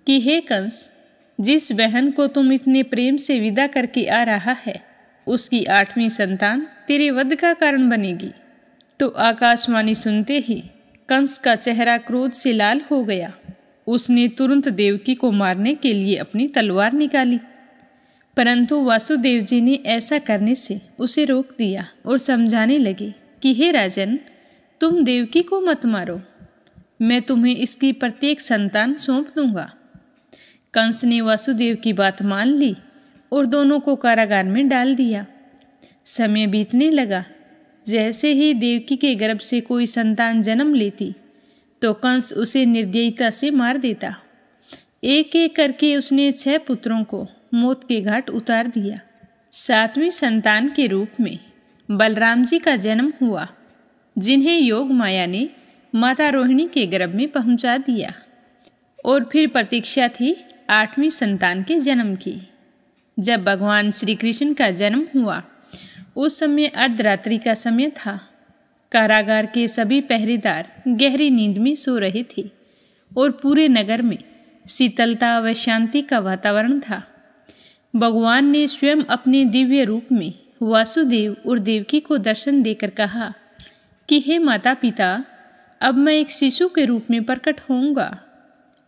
कि हे कंस, जिस बहन को तुम इतने प्रेम से विदा करके आ रहा है, उसकी 8वीं संतान तेरे वध का कारण बनेगी। तो आकाशवाणी सुनते ही कंस का चेहरा क्रोध से लाल हो गया। उसने तुरंत देवकी को मारने के लिए अपनी तलवार निकाली, परंतु वासुदेव जी ने ऐसा करने से उसे रोक दिया और समझाने लगे कि हे राजन, तुम देवकी को मत मारो, मैं तुम्हें इसकी प्रत्येक संतान सौंप दूंगा। कंस ने वासुदेव की बात मान ली और दोनों को कारागार में डाल दिया। समय बीतने लगा। जैसे ही देवकी के गर्भ से कोई संतान जन्म लेती, तो कंस उसे निर्दयता से मार देता। एक एक करके उसने 6 पुत्रों को मौत के घाट उतार दिया। 7वीं संतान के रूप में बलराम जी का जन्म हुआ, जिन्हें योग माया ने माता रोहिणी के गर्भ में पहुंचा दिया। और फिर प्रतीक्षा थी 8वीं संतान के जन्म की। जब भगवान श्री कृष्ण का जन्म हुआ, उस समय अर्धरात्रि का समय था। कारागार के सभी पहरेदार गहरी नींद में सो रहे थे और पूरे नगर में शीतलता व शांति का वातावरण था। भगवान ने स्वयं अपने दिव्य रूप में वासुदेव और देवकी को दर्शन देकर कहा कि हे माता पिता, अब मैं एक शिशु के रूप में प्रकट होऊंगा।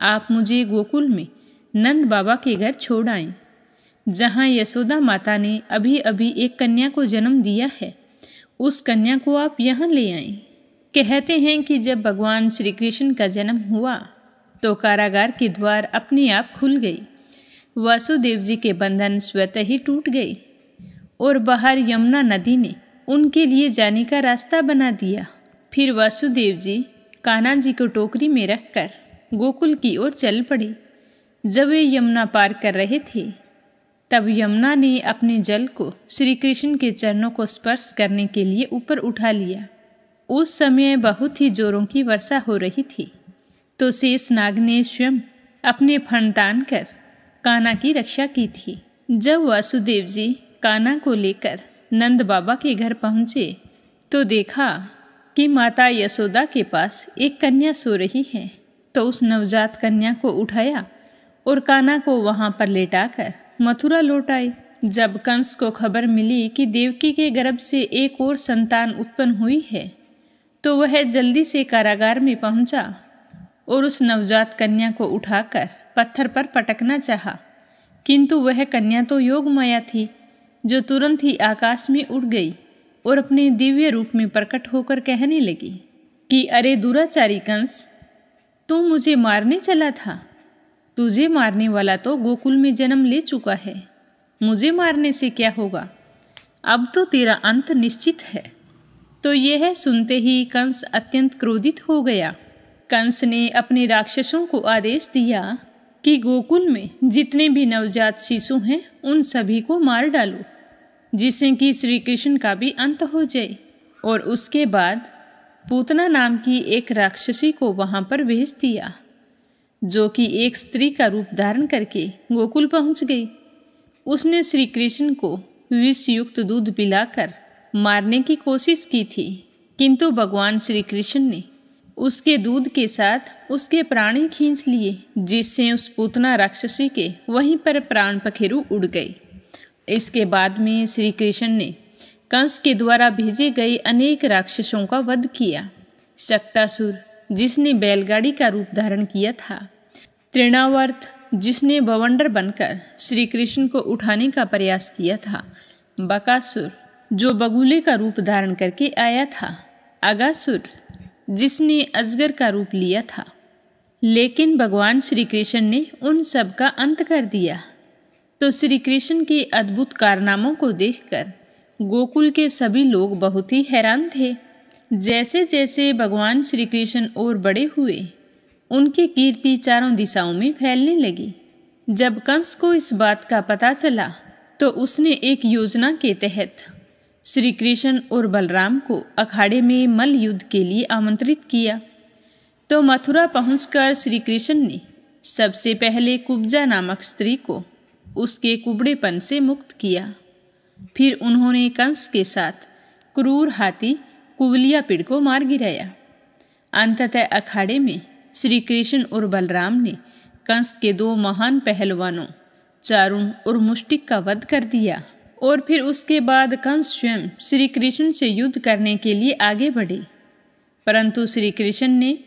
आप मुझे गोकुल में नंद बाबा के घर छोड़ आएं, जहाँ यशोदा माता ने अभी अभी एक कन्या को जन्म दिया है। उस कन्या को आप यहाँ ले आएं। कहते हैं कि जब भगवान श्री कृष्ण का जन्म हुआ, तो कारागार के द्वार अपने आप खुल गई। वासुदेव जी के बंधन स्वतः ही टूट गए और बाहर यमुना नदी ने उनके लिए जाने का रास्ता बना दिया। फिर वासुदेव जी कान्हा जी को टोकरी में रखकर गोकुल की ओर चल पड़े। जब वे यमुना पार कर रहे थे, तब यमुना ने अपने जल को श्री कृष्ण के चरणों को स्पर्श करने के लिए ऊपर उठा लिया। उस समय बहुत ही जोरों की वर्षा हो रही थी, तो शेषनाग ने स्वयं अपने फण तान कर कान्हा की रक्षा की थी। जब वासुदेव जी कान्हा को लेकर नंद बाबा के घर पहुँचे, तो देखा कि माता यशोदा के पास एक कन्या सो रही है। तो उस नवजात कन्या को उठाया और कान्हा को वहां पर लेटाकर मथुरा लौट आए। जब कंस को खबर मिली कि देवकी के गर्भ से एक और संतान उत्पन्न हुई है, तो वह जल्दी से कारागार में पहुंचा और उस नवजात कन्या को उठाकर पत्थर पर पटकना चाहा, किंतु वह कन्या तो योग माया थी, जो तुरंत ही आकाश में उड़ गई और अपने दिव्य रूप में प्रकट होकर कहने लगी कि अरे दुराचारी कंस, तू मुझे मारने चला था। तुझे मारने वाला तो गोकुल में जन्म ले चुका है। मुझे मारने से क्या होगा? अब तो तेरा अंत निश्चित है। तो यह सुनते ही कंस अत्यंत क्रोधित हो गया। कंस ने अपने राक्षसों को आदेश दिया कि गोकुल में जितने भी नवजात शिशु हैं, उन सभी को मार डालो, जिससे कि श्री कृष्ण का भी अंत हो जाए। और उसके बाद पूतना नाम की एक राक्षसी को वहां पर भेज दिया, जो कि एक स्त्री का रूप धारण करके गोकुल पहुंच गई। उसने श्री कृष्ण को विष युक्त दूध पिलाकर मारने की कोशिश की थी, किंतु भगवान श्री कृष्ण ने उसके दूध के साथ उसके प्राणी खींच लिए, जिससे उस पूतना राक्षसी के वहीं पर प्राण पखेरु उड़ गए। इसके बाद में श्री कृष्ण ने कंस के द्वारा भेजे गए अनेक राक्षसों का वध किया। शक्तासुर, जिसने बैलगाड़ी का रूप धारण किया था, तृणावर्त, जिसने बवंडर बनकर श्री कृष्ण को उठाने का प्रयास किया था, बकासुर, जो बगुले का रूप धारण करके आया था, अगासुर, जिसने अजगर का रूप लिया था। लेकिन भगवान श्री कृष्ण ने उन सब का अंत कर दिया। तो श्री कृष्ण के अद्भुत कारनामों को देखकर गोकुल के सभी लोग बहुत ही हैरान थे। जैसे जैसे भगवान श्री कृष्ण और बड़े हुए, उनकी कीर्ति चारों दिशाओं में फैलने लगी। जब कंस को इस बात का पता चला तो उसने एक योजना के तहत श्री कृष्ण और बलराम को अखाड़े में मल्ल युद्ध के लिए आमंत्रित किया। तो मथुरा पहुंचकर श्री कृष्ण ने सबसे पहले कुब्जा नामक स्त्री को उसके कुबड़ेपन से मुक्त किया। फिर उन्होंने कंस के साथ क्रूर हाथी कुवलियापिड़ को मार गिराया। अंततः अखाड़े में श्री कृष्ण और बलराम ने कंस के 2 महान पहलवानों चारुण और मुष्टिक का वध कर दिया। और फिर उसके बाद कंस स्वयं श्री कृष्ण से युद्ध करने के लिए आगे बढ़े, परंतु श्री कृष्ण ने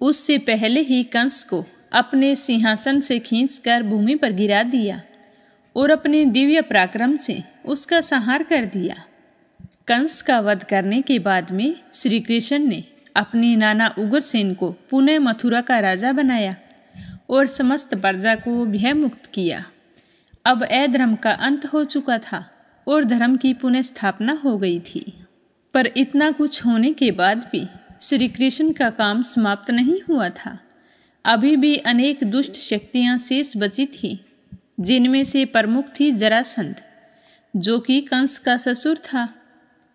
उससे पहले ही कंस को अपने सिंहासन से खींचकर भूमि पर गिरा दिया और अपने दिव्य पराक्रम से उसका संहार कर दिया। कंस का वध करने के बाद में श्री कृष्ण ने अपने नाना उग्रसेन को पुनः मथुरा का राजा बनाया और समस्त प्रजा को भयमुक्त किया। अब अधर्म का अंत हो चुका था और धर्म की पुनः स्थापना हो गई थी। पर इतना कुछ होने के बाद भी श्री कृष्ण का काम समाप्त नहीं हुआ था। अभी भी अनेक दुष्ट शक्तियां शेष बची थी, जिनमें से प्रमुख थी जरासंध, जो कि कंस का ससुर था।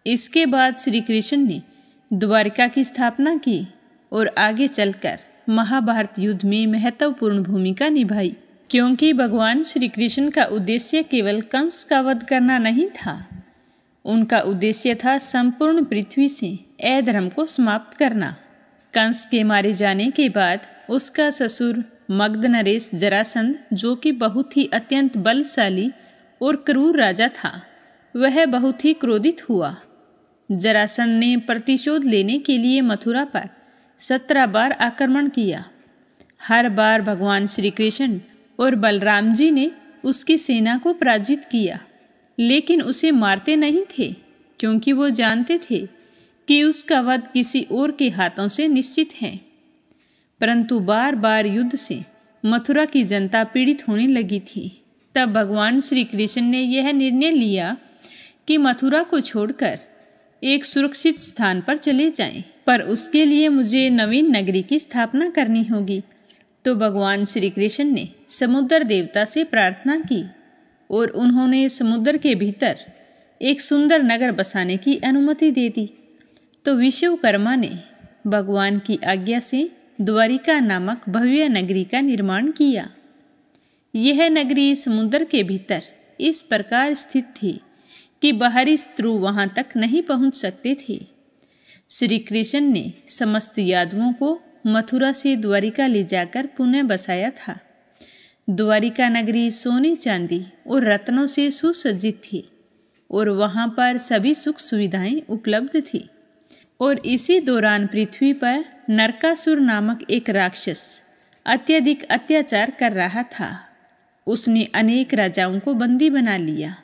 इसके बाद श्री कृष्ण ने द्वारिका की स्थापना की और आगे चलकर महाभारत युद्ध में महत्वपूर्ण भूमिका निभाई। क्योंकि भगवान श्री कृष्ण का उद्देश्य केवल कंस का वध करना नहीं था, उनका उद्देश्य था संपूर्ण पृथ्वी से अधर्म को समाप्त करना। कंस के मारे जाने के बाद उसका ससुर मगध नरेश जरासंध, जो कि बहुत ही अत्यंत बलशाली और क्रूर राजा था, वह बहुत ही क्रोधित हुआ। जरासंध ने प्रतिशोध लेने के लिए मथुरा पर 17 बार आक्रमण किया। हर बार भगवान श्री कृष्ण और बलराम जी ने उसकी सेना को पराजित किया, लेकिन उसे मारते नहीं थे, क्योंकि वो जानते थे कि उसका वध किसी और के हाथों से निश्चित है। परंतु बार बार युद्ध से मथुरा की जनता पीड़ित होने लगी थी। तब भगवान श्री कृष्ण ने यह निर्णय लिया कि मथुरा को छोड़कर एक सुरक्षित स्थान पर चले जाएं, पर उसके लिए मुझे नवीन नगरी की स्थापना करनी होगी। तो भगवान श्री कृष्ण ने समुद्र देवता से प्रार्थना की और उन्होंने समुद्र के भीतर एक सुंदर नगर बसाने की अनुमति दे दी। तो विश्वकर्मा ने भगवान की आज्ञा से द्वारिका नामक भव्य नगरी का निर्माण किया। यह नगरी समुद्र के भीतर इस प्रकार स्थित थी कि बाहरी शत्रु वहां तक नहीं पहुंच सकते थे। श्री कृष्ण ने समस्त यादवों को मथुरा से द्वारिका ले जाकर पुनः बसाया था। द्वारिका नगरी सोने चांदी और रत्नों से सुसज्जित थी और वहां पर सभी सुख सुविधाएं उपलब्ध थी। और इसी दौरान पृथ्वी पर नरकासुर नामक एक राक्षस अत्यधिक अत्याचार कर रहा था। उसने अनेक राजाओं को बंदी बना लिया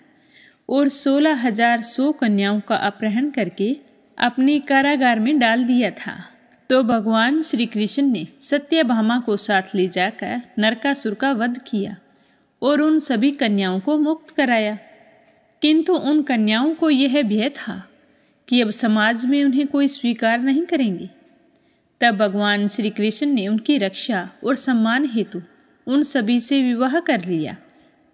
और 16,100 कन्याओं का अपहरण करके अपने कारागार में डाल दिया था। तो भगवान श्री कृष्ण ने सत्यभामा को साथ ले जाकर नरकासुर का वध किया और उन सभी कन्याओं को मुक्त कराया। किंतु उन कन्याओं को यह भय था कि अब समाज में उन्हें कोई स्वीकार नहीं करेंगे। तब भगवान श्री कृष्ण ने उनकी रक्षा और सम्मान हेतु उन सभी से विवाह कर लिया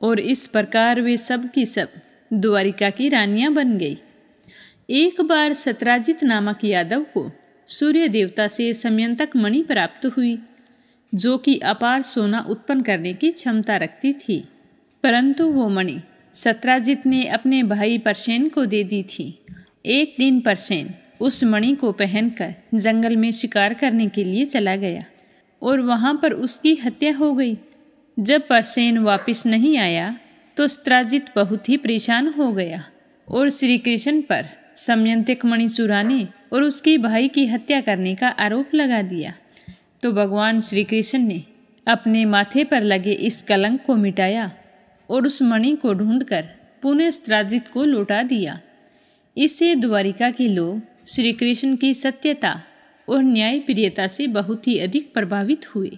और इस प्रकार वे सब की सब द्वारिका की रानियां बन गई। एक बार सत्राजित नामक यादव को सूर्य देवता से समयंतक मणि प्राप्त हुई, जो कि अपार सोना उत्पन्न करने की क्षमता रखती थी। परंतु वो मणि सत्राजित ने अपने भाई परसेन को दे दी थी। एक दिन परसेन उस मणि को पहनकर जंगल में शिकार करने के लिए चला गया और वहां पर उसकी हत्या हो गई। जब परसेन वापस नहीं आया तो स्त्राजित बहुत ही परेशान हो गया और श्री कृष्ण पर समयंतिक मणि चुराने और उसके भाई की हत्या करने का आरोप लगा दिया। तो भगवान श्री कृष्ण ने अपने माथे पर लगे इस कलंक को मिटाया और उस मणि को ढूंढकर पुनः स्त्राजित को लौटा दिया। इससे द्वारिका के लोग श्री कृष्ण की सत्यता और न्यायप्रियता से बहुत ही अधिक प्रभावित हुए।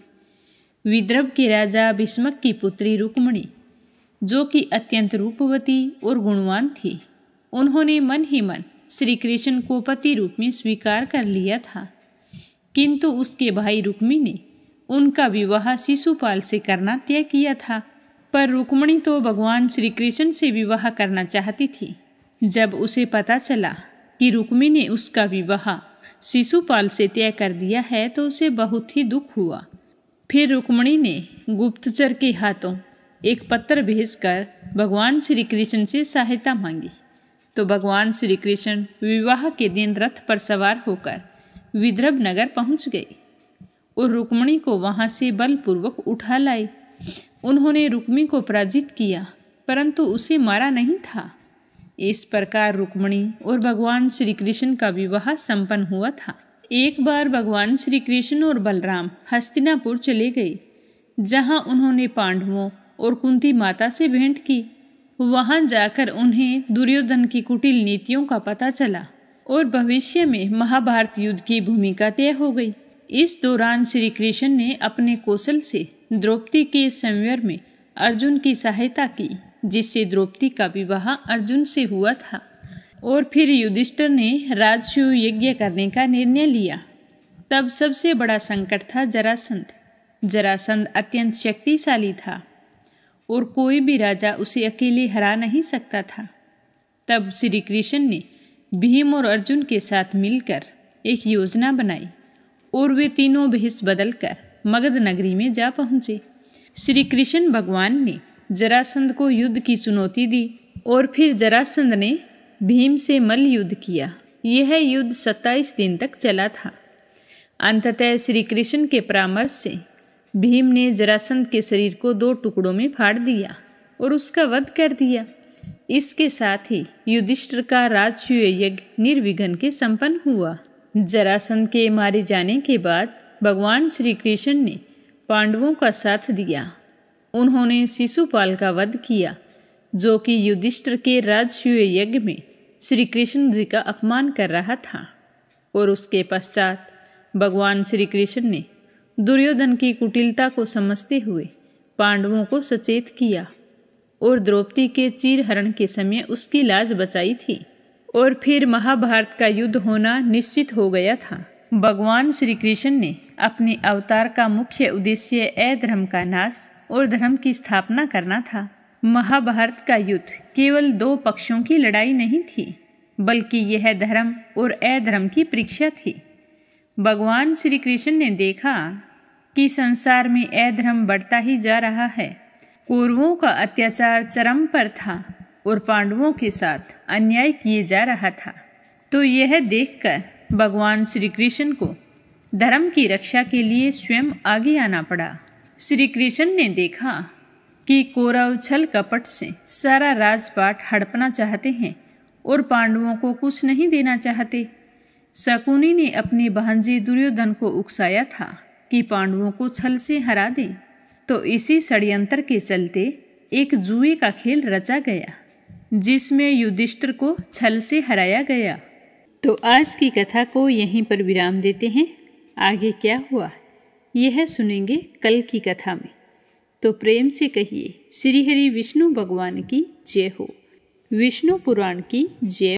विदर्भ के राजा भीष्मक की पुत्री रुक्मिणी, जो कि अत्यंत रूपवती और गुणवान थी, उन्होंने मन ही मन श्री कृष्ण को पति रूप में स्वीकार कर लिया था। किंतु उसके भाई रुक्मी ने उनका विवाह शिशुपाल से करना तय किया था। पर रुक्मिणी तो भगवान श्री कृष्ण से विवाह करना चाहती थी। जब उसे पता चला कि रुक्मी ने उसका विवाह शिशुपाल से तय कर दिया है तो उसे बहुत ही दुख हुआ। फिर रुक्मिणी ने गुप्तचर के हाथों एक पत्र भेजकर भगवान श्री कृष्ण से सहायता मांगी। तो भगवान श्री कृष्ण विवाह के दिन रथ पर सवार होकर विदर्भ नगर पहुंच गए और रुक्मिणी को वहां से बलपूर्वक उठा लाए। उन्होंने रुक्मी को पराजित किया परंतु उसे मारा नहीं था। इस प्रकार रुक्मिणी और भगवान श्री कृष्ण का विवाह संपन्न हुआ था। एक बार भगवान श्री कृष्ण और बलराम हस्तिनापुर चले गए, जहां उन्होंने पांडवों और कुंती माता से भेंट की। वहां जाकर उन्हें दुर्योधन की कुटिल नीतियों का पता चला और भविष्य में महाभारत युद्ध की भूमिका तय हो गई। इस दौरान श्री कृष्ण ने अपने कौशल से द्रौपदी के संवर में अर्जुन की सहायता की, जिससे द्रौपदी का विवाह अर्जुन से हुआ था। और फिर युधिष्ठिर ने राजसूय यज्ञ करने का निर्णय लिया। तब सबसे बड़ा संकट था जरासंध। जरासंध अत्यंत शक्तिशाली था और कोई भी राजा उसे अकेले हरा नहीं सकता था। तब श्री कृष्ण ने भीम और अर्जुन के साथ मिलकर एक योजना बनाई और वे तीनों भेष बदलकर मगध नगरी में जा पहुँचे। श्री कृष्ण भगवान ने जरासंध को युद्ध की चुनौती दी और फिर जरासंध ने भीम से मल्ल युद्ध किया। यह युद्ध 27 दिन तक चला था। अंततः श्री कृष्ण के परामर्श से भीम ने जरासंध के शरीर को 2 टुकड़ों में फाड़ दिया और उसका वध कर दिया। इसके साथ ही युधिष्ठिर का राजसूय यज्ञ निर्विघ्न के संपन्न हुआ। जरासंध के मारे जाने के बाद भगवान श्री कृष्ण ने पांडवों का साथ दिया। उन्होंने शिशुपाल का वध किया, जो कि युधिष्ठिर के राजसूय यज्ञ में श्री कृष्ण जी का अपमान कर रहा था। और उसके पश्चात भगवान श्री कृष्ण ने दुर्योधन की कुटिलता को समझते हुए पांडवों को सचेत किया और द्रौपदी के चीरहरण के समय उसकी लाज बचाई थी। और फिर महाभारत का युद्ध होना निश्चित हो गया था। भगवान श्री कृष्ण ने अपने अवतार का मुख्य उद्देश्य अधर्म का नाश और धर्म की स्थापना करना था। महाभारत का युद्ध केवल 2 पक्षों की लड़ाई नहीं थी, बल्कि यह धर्म और अधर्म की परीक्षा थी। भगवान श्री कृष्ण ने देखा कि संसार में अधर्म बढ़ता ही जा रहा है। कौरवों का अत्याचार चरम पर था और पांडवों के साथ अन्याय किए जा रहा था। तो यह देखकर भगवान श्री कृष्ण को धर्म की रक्षा के लिए स्वयं आगे आना पड़ा। श्री कृष्ण ने देखा कि कौरव छल कपट से सारा राजपाट हड़पना चाहते हैं और पांडवों को कुछ नहीं देना चाहते। शकुनी ने अपने भांजे दुर्योधन को उकसाया था कि पांडवों को छल से हरा दे। तो इसी षड्यंत्र के चलते एक जुए का खेल रचा गया, जिसमें युधिष्ठिर को छल से हराया गया। तो आज की कथा को यहीं पर विराम देते हैं। आगे क्या हुआ यह सुनेंगे कल की कथा में। तो प्रेम से कहिए श्री हरि विष्णु भगवान की जय हो। विष्णु पुराण की जय।